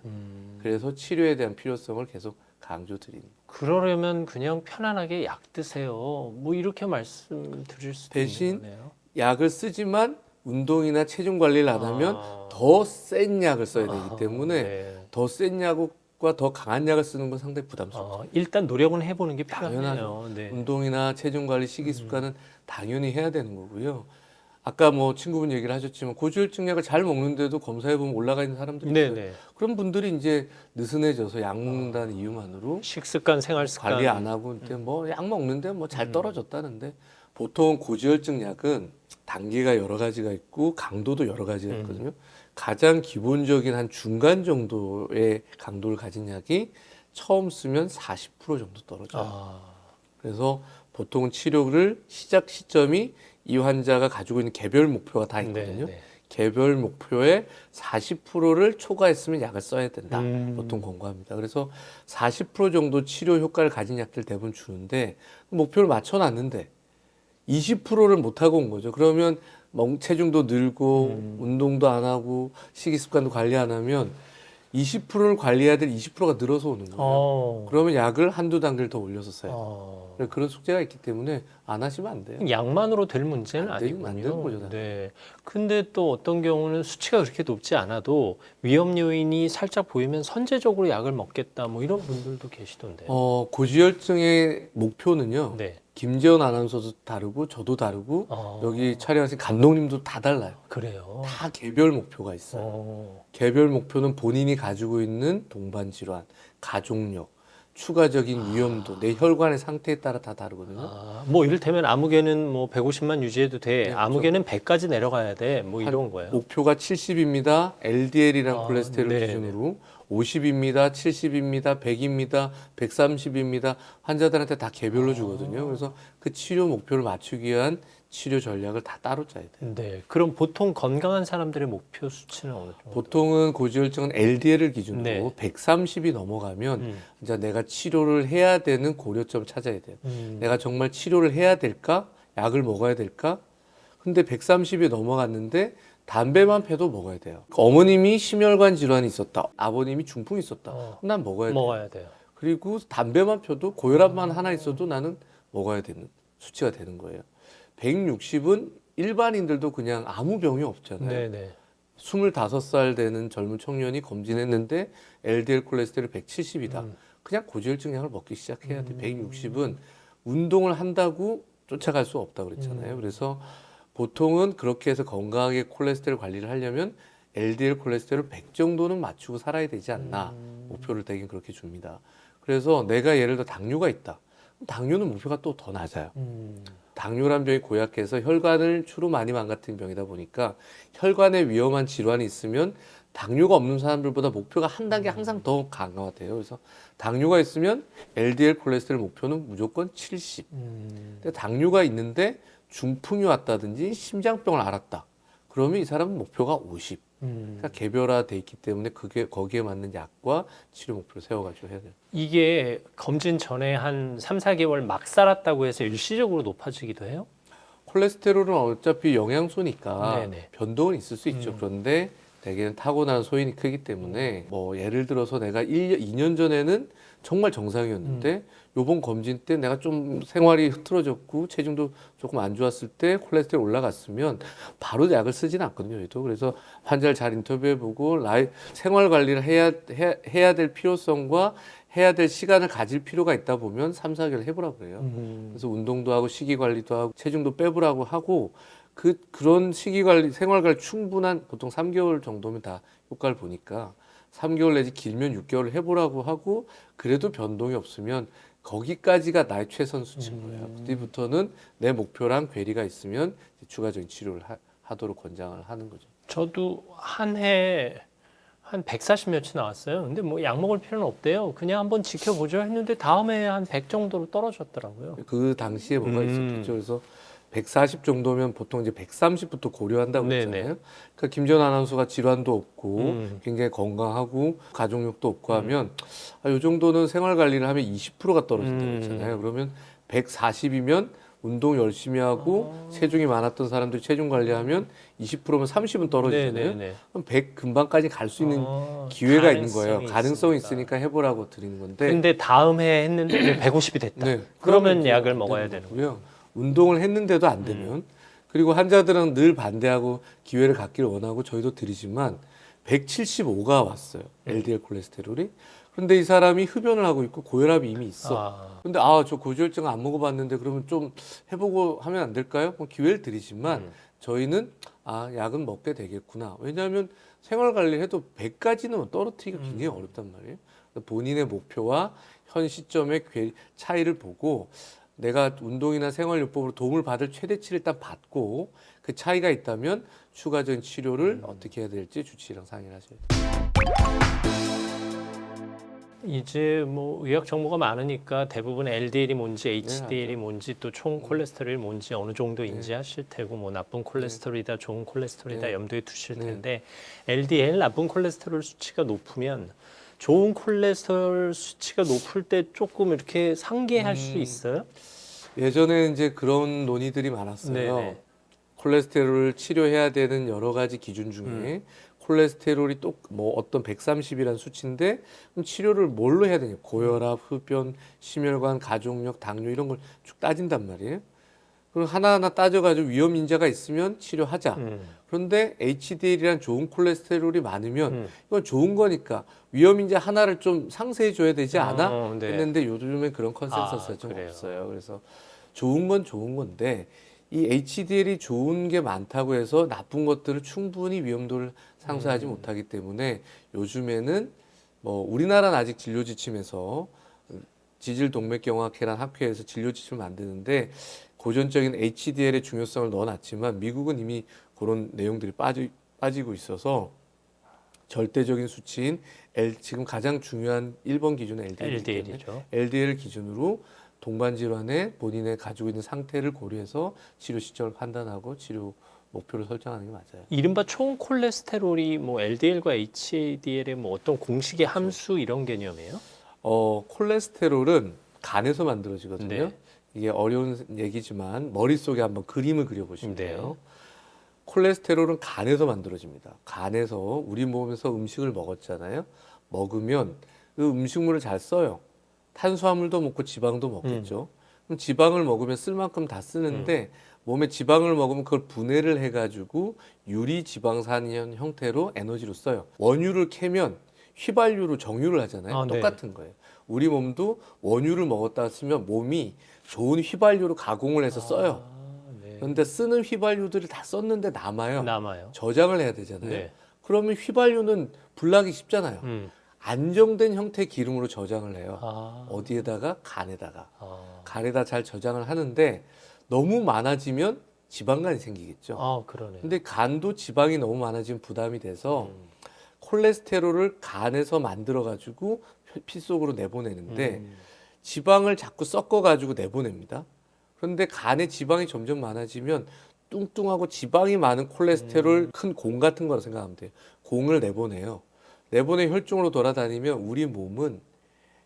그래서 치료에 대한 필요성을 계속 강조드립니다. 그러려면 그냥 편안하게 약 드세요. 뭐 이렇게 말씀드릴 수도 대신 있는 거네요. 약을 쓰지만 운동이나 체중 관리를 안 하면 더 센 약을 써야 되기 때문에 더 센 약과 더 강한 약을 쓰는 건 상당히 부담스럽죠. 일단 노력은 해보는 게 당연하죠. 필요하네요. 네. 운동이나 체중 관리, 식이 습관은 당연히 해야 되는 거고요. 아까 뭐 친구분 얘기를 하셨지만 고지혈증 약을 잘 먹는데도 검사해 보면 올라가 있는 사람들이 있어요. 네네. 그런 분들이 이제 느슨해져서 약 먹는다는 이유만으로 식습관, 생활습관 관리 안 하고 이제 뭐 약 먹는데 뭐 잘 떨어졌다는데 보통 고지혈증 약은 단계가 여러 가지가 있고 강도도 여러 가지가 있거든요. 가장 기본적인 한 중간 정도의 강도를 가진 약이 처음 쓰면 40% 정도 떨어져요. 그래서 보통 치료를 시작 시점이 이 환자가 가지고 있는 개별 목표가 다 있거든요. 네네. 개별 목표의 40%를 초과했으면 약을 써야 된다. 보통 권고합니다. 그래서 40% 정도 치료 효과를 가진 약들 대부분 주는데 목표를 맞춰놨는데 20%를 못하고 온 거죠. 그러면 체중도 늘고 운동도 안 하고 식이습관도 관리 안 하면 20%를 관리해야 될 20%가 늘어서 오는 거예요. 그러면 약을 한두 단계를 더 올려서 써요. 그런 숙제가 있기 때문에 안 하시면 안 돼요. 약만으로 될 문제는 안 되는 아니군요. 거죠. 네. 근데 또 어떤 경우는 수치가 그렇게 높지 않아도 위험 요인이 살짝 보이면 선제적으로 약을 먹겠다 뭐 이런 분들도 계시던데요. 고지혈증의 목표는요. 네. 김재원 아나운서도 다르고 저도 다르고 여기 촬영하신 감독님도 다 달라요. 그래요. 다 개별 목표가 있어요. 개별 목표는 본인이 가지고 있는 동반 질환, 가족력, 추가적인 위험도, 내 혈관의 상태에 따라 다 다르거든요. 뭐 이를테면 아무개는 뭐 150만 유지해도 돼. 네, 아무개는 100까지 내려가야 돼. 뭐 이런 거예요. 목표가 70입니다. LDL이랑 콜레스테롤 네, 기준으로 50입니다. 70입니다. 100입니다. 130입니다. 환자들한테 다 개별로 주거든요. 그래서 그 치료 목표를 맞추기 위한 치료 전략을 다 따로 짜야 돼요. 네. 그럼 보통 건강한 사람들의 목표 수치는 어느 정도? 보통은 고지혈증은 LDL을 기준으로 네. 130이 넘어가면 이제 내가 치료를 해야 되는 고려점을 찾아야 돼요. 내가 정말 치료를 해야 될까? 약을 먹어야 될까? 근데 130이 넘어갔는데 담배만 펴도 먹어야 돼요. 어머님이 심혈관 질환이 있었다. 아버님이 중풍이 있었다. 그럼 난 먹어야 돼요. 먹어야 돼요. 그리고 담배만 펴도 고혈압만 하나 있어도 나는 먹어야 되는 수치가 되는 거예요. 160은 일반인들도 그냥 아무 병이 없잖아요. 네네. 25살 되는 젊은 청년이 검진했는데 LDL 콜레스테롤 170이다. 그냥 고지혈증 약을 먹기 시작해야 돼. 160은 운동을 한다고 쫓아갈 수 없다 그랬잖아요. 그래서 보통은 그렇게 해서 건강하게 콜레스테롤 관리를 하려면 LDL 콜레스테롤 100 정도는 맞추고 살아야 되지 않나. 목표를 대긴 그렇게 줍니다. 그래서 내가 예를 들어 당뇨가 있다. 당뇨는 목표가 또 더 낮아요. 당뇨란 병이 고약해서 혈관을 주로 많이 망가뜨린 병이다 보니까 혈관에 위험한 질환이 있으면 당뇨가 없는 사람들보다 목표가 한 단계 항상 더 강화돼요. 그래서 당뇨가 있으면 LDL 콜레스테롤 목표는 무조건 70. 근데 당뇨가 있는데 중풍이 왔다든지 심장병을 앓았다. 그러면 이 사람은 목표가 50. 그러니까 개별화돼 있기 때문에 그게 거기에 맞는 약과 치료 목표를 세워가지고 해야 돼요. 이게 검진 전에 한 3, 4개월 막 살았다고 해서 일시적으로 높아지기도 해요? 콜레스테롤은 어차피 영양소니까 네네. 변동은 있을 수 있죠. 그런데 대개는 타고난 소인이 크기 때문에 뭐 예를 들어서 내가 2년 전에는 정말 정상이었는데 요번 검진 때 내가 좀 생활이 흐트러졌고 체중도 조금 안 좋았을 때 콜레스테롤 올라갔으면 바로 약을 쓰지는 않거든요. 저희도. 그래서 환자를 잘 인터뷰해보고 생활 관리를 해야 될 필요성과 해야 될 시간을 가질 필요가 있다 보면 3, 4개월 해보라고 그래요. 그래서 운동도 하고 식이 관리도 하고 체중도 빼보라고 하고 그런 식이 관리, 생활 관리 충분한 보통 3개월 정도면 다 효과를 보니까 3개월 내지 길면 6개월을 해보라고 하고 그래도 변동이 없으면 거기까지가 나의 최선 수치인 거예요. 그때부터는 내 목표랑 괴리가 있으면 추가적인 치료를 하도록 권장을 하는 거죠. 저도 한 해 한 140 몇이 나왔어요. 근데 뭐 약 먹을 필요는 없대요. 그냥 한번 지켜보죠 했는데 다음에 한 100 정도로 떨어졌더라고요. 그 당시에 뭐가 있었겠죠. 그래서 140 정도면 보통 이제 130부터 고려한다고 했잖아요. 그러니까 김전 아나운서가 질환도 없고 굉장히 건강하고 가족력도 없고 하면 이 정도는 생활 관리를 하면 20%가 떨어진다고 했잖아요. 그러면 140이면 운동 열심히 하고 체중이 많았던 사람들이 체중 관리하면 20%면 30은 떨어지잖아요. 그럼 100 금방까지 갈 수 있는 기회가 있는 거예요. 가능성이 있으니까 해보라고 드리는 건데. 근데 다음 해 했는데 150이 됐다. 네, 그러면 약을 먹어야 되는 거고요. 운동을 했는데도 안 되면 그리고 환자들은 늘 반대하고 기회를 갖기를 원하고 저희도 드리지만 175가 왔어요. LDL 콜레스테롤이. 그런데 이 사람이 흡연을 하고 있고 고혈압이 이미 있어. 근데 저 고지혈증 안 먹어봤는데 그러면 좀 해보고 하면 안 될까요? 뭐 기회를 드리지만 저희는 약은 먹게 되겠구나. 왜냐하면 생활 관리를 해도 100까지는 떨어뜨리기가 굉장히 어렵단 말이에요. 본인의 목표와 현 시점의 차이를 보고 내가 운동이나 생활요법으로 도움을 받을 최대치를 일단 받고 그 차이가 있다면 추가적인 치료를 어떻게 해야 될지 주치의랑 상의를 하셔야 돼요. 이제 뭐 의학 정보가 많으니까 대부분 LDL이 뭔지 HDL이 뭔지 또 총 콜레스테롤이 뭔지 어느 정도 인지하실 테고 뭐 나쁜 콜레스테롤이다 좋은 콜레스테롤이다 염두에 두실 텐데 LDL 나쁜 콜레스테롤 수치가 높으면 좋은 콜레스테롤 수치가 높을 때 조금 이렇게 상기할 수 있어요? 예전에 이제 그런 논의들이 많았어요. 네네. 콜레스테롤을 치료해야 되는 여러 가지 기준 중에 콜레스테롤이 또 뭐 어떤 130이라는 수치인데 그럼 치료를 뭘로 해야 되냐? 고혈압, 흡연, 심혈관, 가족력, 당뇨 이런 걸 쭉 따진단 말이에요. 그럼 하나하나 따져가지고 위험 인자가 있으면 치료하자. 그런데 HDL이란 좋은 콜레스테롤이 많으면 이건 좋은 거니까 위험 인자 하나를 좀 상세해 줘야 되지 않아? 네. 했는데 요즘에 그런 컨센서스가 좀 그래요. 없어요. 그래서 좋은 건 좋은 건데 이 HDL이 좋은 게 많다고 해서 나쁜 것들을 충분히 위험도를 상쇄하지 못하기 때문에 요즘에는 뭐 우리나라는 아직 진료 지침에서 지질동맥경화학회라는 학회에서 진료 지침을 만드는데 고전적인 HDL의 중요성을 넣어놨지만 미국은 이미 그런 내용들이 빠지고 있어서 절대적인 수치인 지금 가장 중요한 1번 기준은 LDL이죠. LDL 기준으로 동반 질환에 본인의 가지고 있는 상태를 고려해서 치료 시점을 판단하고 치료 목표를 설정하는 게 맞아요. 이른바 총 콜레스테롤이 뭐 LDL과 HDL의 뭐 어떤 공식의 함수 이런 개념이에요? 콜레스테롤은 간에서 만들어지거든요. 네. 이게 어려운 얘기지만 머릿속에 한번 그림을 그려보시면 돼요. 네. 콜레스테롤은 간에서 만들어집니다. 간에서 우리 몸에서 음식을 먹었잖아요. 먹으면 그 음식물을 잘 써요. 탄수화물도 먹고 지방도 먹겠죠. 그럼 지방을 먹으면 쓸 만큼 다 쓰는데 몸에 지방을 먹으면 그걸 분해를 해가지고 유리지방산 형태로 에너지로 써요. 원유를 캐면 휘발유로 정유를 하잖아요. 똑같은 거예요. 우리 몸도 원유를 먹었다 쓰면 몸이 좋은 휘발유로 가공을 해서 써요. 그런데 쓰는 휘발유들을 다 썼는데 남아요. 남아요. 저장을 해야 되잖아요. 네. 그러면 휘발유는 불나기 쉽잖아요. 음. 안정된 형태의 기름으로 저장을 해요. 아. 어디에다가? 간에다가. 아. 간에다 잘 저장을 하는데 너무 많아지면 지방간이 생기겠죠. 아, 그러네요. 근데 간도 지방이 너무 많아지면 부담이 돼서 음. 콜레스테롤을 간에서 만들어 가지고 피 속으로 내보내는데 음. 지방을 자꾸 섞어 가지고 내보냅니다. 그런데 간에 지방이 점점 많아지면 뚱뚱하고 지방이 많은 콜레스테롤 큰 공 같은 거라 생각하면 돼요. 공을 내보내요. 내보내 혈중으로 돌아다니면 우리 몸은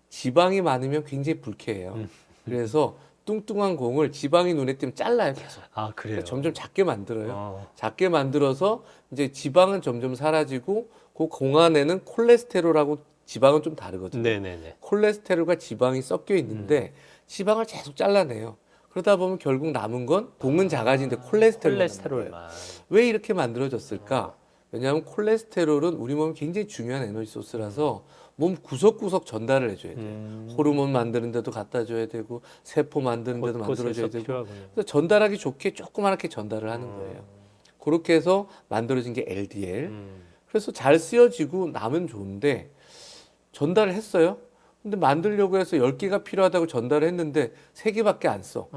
지방이 많으면 굉장히 불쾌해요. 그래서 뚱뚱한 공을 지방이 눈에 띄면 잘라요, 계속. 아, 그래요. 그러니까 점점 작게 만들어요. 어. 작게 만들어서 이제 지방은 점점 사라지고 그 공 안에는 콜레스테롤하고 지방은 좀 다르거든요. 네네네. 콜레스테롤과 지방이 섞여 있는데 지방을 계속 잘라내요. 그러다 보면 결국 남은 건 공은 작아지는데 콜레스테롤만 남는 거예요. 콜레스테롤만. 왜 이렇게 만들어졌을까? 왜냐하면 콜레스테롤은 우리 몸에 굉장히 중요한 에너지 소스라서 몸 구석구석 전달을 해줘야 돼요. 호르몬 만드는 데도 갖다 줘야 되고 세포 만드는 데도 만들어줘야 되고 필요하군요. 그래서 전달하기 좋게 조그맣게 전달을 하는 거예요. 그렇게 해서 만들어진 게 LDL. 그래서 잘 쓰여지고 나면 좋은데 전달을 했어요. 근데 만들려고 해서 10개가 필요하다고 전달을 했는데 3개밖에 안 써.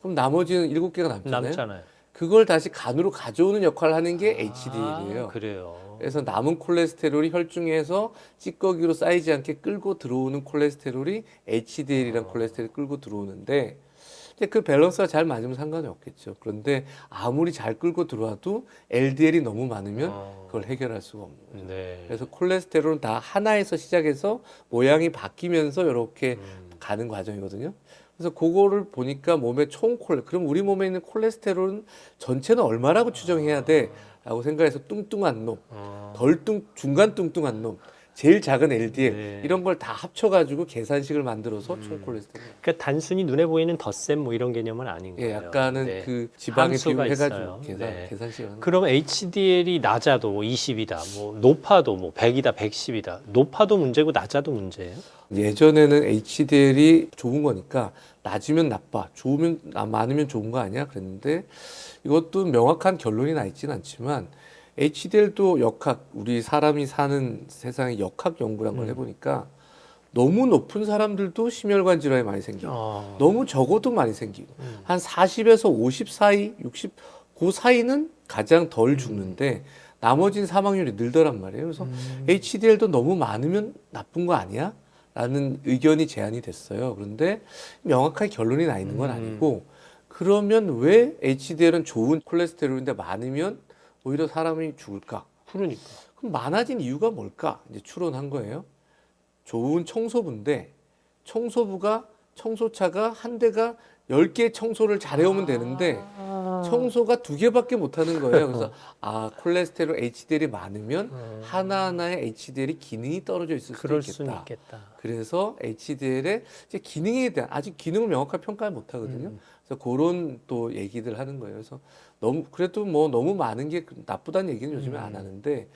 그럼 나머지는 7개가 남잖아요. 남잖아요. 그걸 다시 간으로 가져오는 역할을 하는 게 HDL이에요. 아, 그래요. 그래서 남은 콜레스테롤이 혈중에서 찌꺼기로 쌓이지 않게 끌고 들어오는 콜레스테롤이 HDL이란 콜레스테롤이 끌고 들어오는데 근데 그 밸런스가 잘 맞으면 상관이 없겠죠. 그런데 아무리 잘 끌고 들어와도 LDL이 너무 많으면 그걸 해결할 수가 없는 거죠. 네. 그래서 콜레스테롤은 다 하나에서 시작해서 모양이 바뀌면서 이렇게 가는 과정이거든요. 그래서 그거를 보니까 몸에 그럼 우리 몸에 있는 콜레스테롤은 전체는 얼마라고 추정해야 돼? 라고 생각해서 뚱뚱한 놈, 중간 뚱뚱한 놈, 제일 작은 LDL 네. 이런 걸 다 합쳐가지고 계산식을 만들어서 총 콜레스테롤. 그러니까 단순히 눈에 보이는 덧셈 뭐 이런 개념은 아닌 거예요. 예, 약간은 네. 그 지방의 함수가 비율을 해가지고 있어요. 네. 계산식을 하는 그럼 HDL이 낮아도 20이다, 뭐 높아도 뭐 100이다, 110이다. 높아도 문제고 낮아도 문제예요? 예전에는 HDL이 좋은 거니까 낮으면 나빠, 많으면 좋은 거 아니야? 그랬는데 이것도 명확한 결론이 나 있지는 않지만 HDL도 우리 사람이 사는 세상의 역학 연구란 걸 해보니까 너무 높은 사람들도 심혈관 질환이 많이 생기고 너무 적어도 많이 생기고 한 40에서 50 사이, 60, 그 사이는 가장 덜 죽는데 나머지는 사망률이 늘더란 말이에요. 그래서 HDL도 너무 많으면 나쁜 거 아니야? 라는 의견이 제안이 됐어요. 그런데 명확하게 결론이 나 있는 건 아니고 그러면 왜 HDL은 좋은 콜레스테롤인데 많으면 오히려 사람이 죽을까? 그러니까. 그럼 많아진 이유가 뭘까? 이제 추론한 거예요. 좋은 청소부인데 청소차가 한 대가 10개 청소를 잘해오면 되는데 청소가 2개밖에 못 하는 거예요. 그래서 콜레스테롤 HDL이 많으면 하나하나의 HDL이 기능이 떨어져 있을 수도 그럴 있겠다. 수는 있겠다. 그래서 HDL의 이제 기능에 대한 아직 기능을 명확하게 평가를 못 하거든요. 그래서 그런 또 얘기들 하는 거예요. 그래서 그래도 뭐 너무 많은 게 나쁘다는 얘기는 요즘에 안 하는데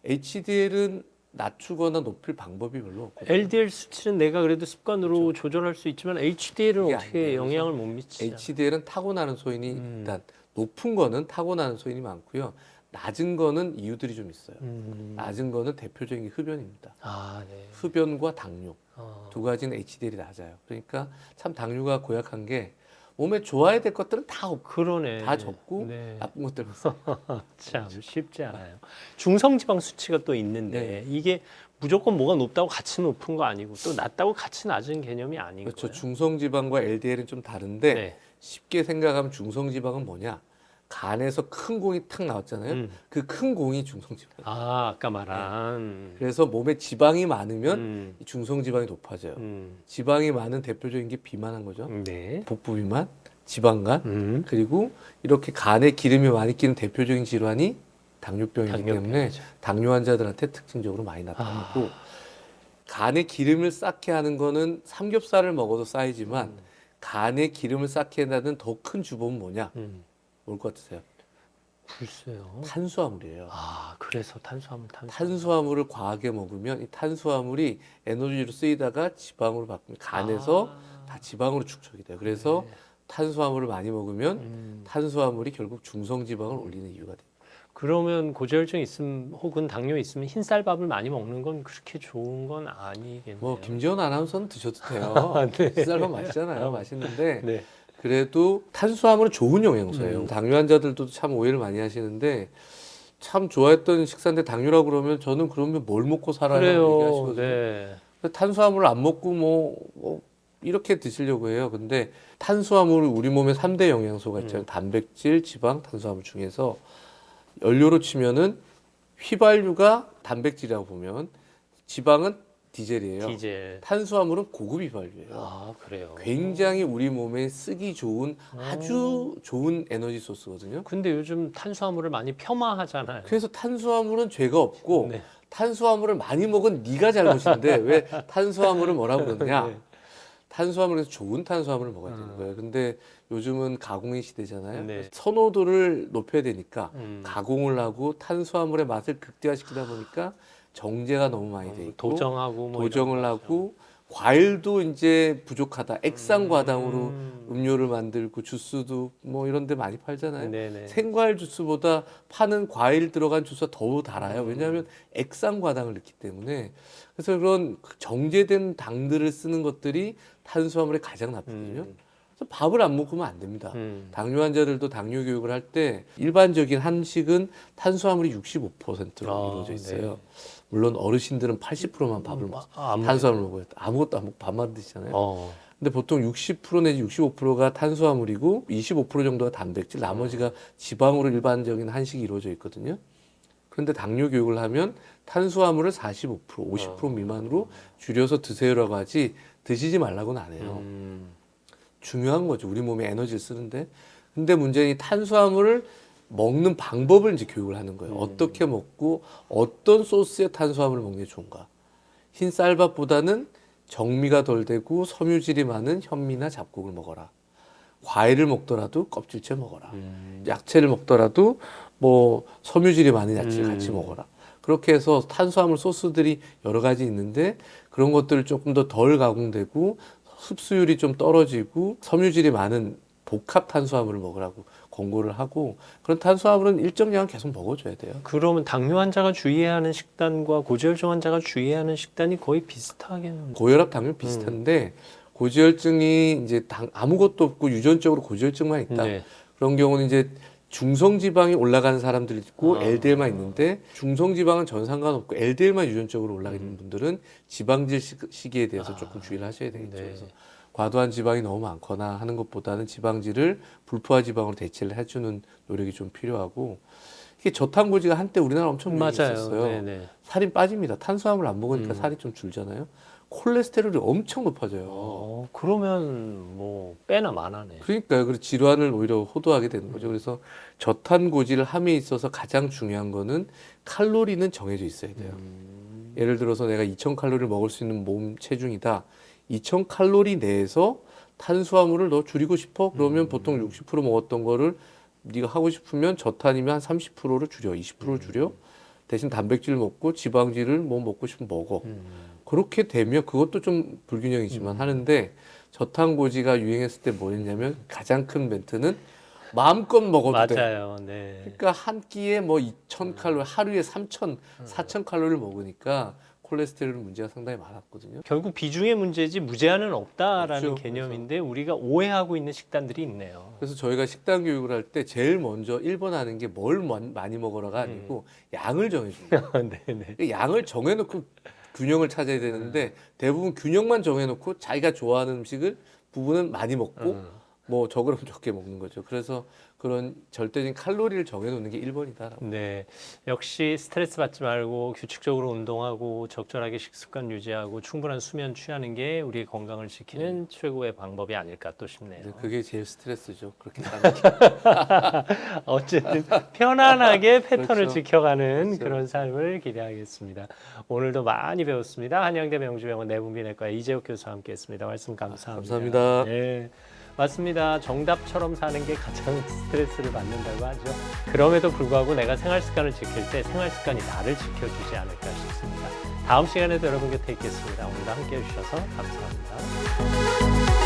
HDL은 낮추거나 높일 방법이 별로 없거든요. LDL 수치는 내가 그래도 습관으로 조절할 수 있지만 HDL은 그게 어떻게 아니에요. 영향을 못 미치죠. HDL은 타고나는 소인이 일단 높은 거는 타고나는 소인이 많고요. 낮은 거는 이유들이 좀 있어요. 낮은 거는 대표적인 게 흡연입니다. 네. 흡연과 당뇨 두 가지는 HDL이 낮아요. 그러니까 참 당뇨가 고약한 게 몸에 좋아야 될 것들은 다 없고 그러네. 다 적고 네. 나쁜 것들만 써. 참 쉽지 않아요. 중성지방 수치가 또 있는데 이게 무조건 뭐가 높다고 같이 높은 거 아니고 또 낮다고 같이 낮은 개념이 아닌 그렇죠. 거예요. 중성지방과 LDL은 좀 다른데 네. 쉽게 생각하면 중성지방은 뭐냐? 간에서 큰 공이 탁 나왔잖아요. 그 큰 공이 중성지방. 아까 말한. 그래서 몸에 지방이 많으면 이 중성지방이 높아져요. 지방이 많은 대표적인 게 비만한 거죠. 네. 복부 비만, 지방간, 그리고 이렇게 간에 기름이 많이 끼는 대표적인 질환이 당뇨병이기 때문에 당뇨 환자들한테 특징적으로 많이 나타나고 간에 기름을 쌓게 하는 거는 삼겹살을 먹어도 쌓이지만 간에 기름을 쌓게 하는 더 큰 주범은 뭐냐? 뭘 것 같으세요? 글쎄요. 탄수화물이에요. 그래서 탄수화물. 탄수화물을 과하게 먹으면 이 탄수화물이 에너지로 쓰이다가 지방으로 바뀌면 간에서 다 지방으로 축적이 돼요. 그래서 탄수화물을 많이 먹으면 탄수화물이 결국 중성지방을 올리는 이유가 돼요. 그러면 고지혈증 있음 혹은 당뇨 있으면 흰쌀밥을 많이 먹는 건 그렇게 좋은 건 아니겠네요. 뭐 김지원 아나운서는 드셔도 돼요. 네. 흰쌀밥 맛있잖아요. 맛있는데 네. 그래도 탄수화물은 좋은 영양소예요. 당뇨 환자들도 참 오해를 많이 하시는데 참 좋아했던 식사인데 당뇨라고 그러면 저는 그러면 뭘 먹고 살아요? 얘기하시거든요. 네. 탄수화물을 안 먹고 뭐 이렇게 드시려고 해요. 근데 탄수화물은 우리 몸에 3대 영양소가 있잖아요. 단백질, 지방, 탄수화물 중에서 연료로 치면은 휘발유가 단백질이라고 보면 지방은 디젤이에요. 디젤. 탄수화물은 고급 휘발유예요. 아, 그래요. 굉장히 우리 몸에 쓰기 좋은 아주 좋은 에너지 소스거든요. 근데 요즘 탄수화물을 많이 폄하하잖아요. 그래서 탄수화물은 죄가 없고 네. 탄수화물을 많이 먹은 네가 잘못인데 왜 탄수화물을 뭐라고 그러느냐? 네. 탄수화물에서 좋은 탄수화물을 먹어야 되는 거예요. 근데 요즘은 가공의 시대잖아요. 네. 선호도를 높여야 되니까 음. 가공을 하고 탄수화물의 맛을 극대화시키다 보니까 정제가 너무 많이 돼 있고 도정하고 뭐 도정을 이런 하고 과일도 이제 부족하다. 액상과당으로 음. 음료를 만들고 주스도 뭐 이런 데 많이 팔잖아요. 네네. 생과일 주스보다 파는 과일 들어간 주스가 더 달아요. 왜냐하면 액상과당을 넣기 때문에. 그래서 그런 정제된 당들을 쓰는 것들이 탄수화물에 가장 나쁘거든요. 그래서 밥을 안 먹으면 안 됩니다. 당뇨 환자들도 당뇨 교육을 할 때 일반적인 한식은 탄수화물이 65%로 이루어져 있어요. 네. 물론 어르신들은 80%만 밥을 탄수화물 먹어요. 아무것도 안 먹고 밥만 드시잖아요. 근데 보통 60% 내지 65%가 탄수화물이고 25% 정도가 단백질, 나머지가 지방으로 일반적인 한식이 이루어져 있거든요. 그런데 당뇨 교육을 하면 탄수화물을 45%, 50% 미만으로 줄여서 드세요라고 하지 드시지 말라고는 안 해요. 중요한 거죠. 우리 몸에 에너지를 쓰는데. 근데 문제는 이 탄수화물을 먹는 방법을 이제 교육을 하는 거예요. 어떻게 먹고 어떤 소스의 탄수화물을 먹는 게 좋은가. 흰 쌀밥보다는 정미가 덜 되고 섬유질이 많은 현미나 잡곡을 먹어라. 과일을 먹더라도 껍질째 먹어라. 야채를 먹더라도 뭐 섬유질이 많은 야채를 같이 먹어라. 그렇게 해서 탄수화물 소스들이 여러 가지 있는데 그런 것들을 조금 더 덜 가공되고 흡수율이 좀 떨어지고 섬유질이 많은 복합 탄수화물을 먹으라고 권고를 하고 그런 탄수화물은 일정량 계속 먹어줘야 돼요. 그러면 당뇨 환자가 주의해야 하는 식단과 고지혈증 환자가 주의해야 하는 식단이 거의 비슷하겠네요. 고혈압, 당뇨 비슷한데 고지혈증이 이제 아무것도 없고 유전적으로 고지혈증만 있다. 네. 그런 경우는 이제 중성지방이 올라가는 사람들이 있고 LDL만 있는데 중성지방은 전 상관없고 LDL만 유전적으로 올라가 있는 분들은 지방질 시기에 대해서 조금 주의를 하셔야 되겠죠. 네. 그래서 과도한 지방이 너무 많거나 하는 것보다는 지방질을 불포화 지방으로 대체를 해주는 노력이 좀 필요하고 이게 저탄고지가 한때 우리나라 엄청 유행했었어요. 맞아요. 네네. 살이 빠집니다. 탄수화물 안 먹으니까 살이 좀 줄잖아요. 콜레스테롤이 엄청 높아져요. 그러면 뭐 빼나 마나네. 그러니까요. 그래서 질환을 오히려 호도하게 되는 거죠. 그래서 저탄고지를 함에 있어서 가장 중요한 거는 칼로리는 정해져 있어야 돼요. 예를 들어서 내가 2000칼로리를 먹을 수 있는 몸 체중이다. 2000칼로리 내에서 탄수화물을 너 줄이고 싶어? 그러면 보통 60% 먹었던 거를 네가 하고 싶으면 저탄이면 한 30%를 줄여, 20%를 줄여. 대신 단백질 먹고 지방질을 뭐 먹고 싶으면 먹어. 그렇게 되면 그것도 좀 불균형이지만 하는데 저탄고지가 유행했을 때 뭐였냐면 가장 큰 멘트는 마음껏 먹어도 돼. 맞아요. 네. 그러니까 한 끼에 뭐 2000칼로리, 하루에 3000, 4000칼로리를 먹으니까 콜레스테롤 문제가 상당히 많았거든요. 결국 비중의 문제지 무제한은 없다라는 그렇죠. 개념인데 우리가 오해하고 있는 식단들이 있네요. 그래서 저희가 식단 교육을 할 때 제일 먼저 1번 하는 게 뭘 많이 먹어라가 아니고 양을 정해줍니다. 네네. 그 양을 정해놓고 균형을 찾아야 되는데 대부분 균형만 정해놓고 자기가 좋아하는 음식을 부분은 많이 먹고 뭐 적으면 적게 먹는 거죠. 그래서 그런 절대적인 칼로리를 정해놓는 게 1번이다. 네, 역시 스트레스 받지 말고 규칙적으로 운동하고 적절하게 식습관 유지하고 충분한 수면 취하는 게 우리의 건강을 지키는 최고의 방법이 아닐까 또 싶네요. 네, 그게 제일 스트레스죠. 그렇게 사는 게. 어쨌든 편안하게 패턴을 그렇죠. 지켜가는 그렇죠. 그런 삶을 기대하겠습니다. 오늘도 많이 배웠습니다. 한양대 명주병원 내분비내과 이재욱 교수와 함께했습니다. 말씀 감사합니다. 감사합니다. 네. 맞습니다. 정답처럼 사는 게 가장 스트레스를 받는다고 하죠. 그럼에도 불구하고 내가 생활 습관을 지킬 때 생활 습관이 나를 지켜주지 않을까 싶습니다. 다음 시간에도 여러분 곁에 있겠습니다. 오늘도 함께해 주셔서 감사합니다.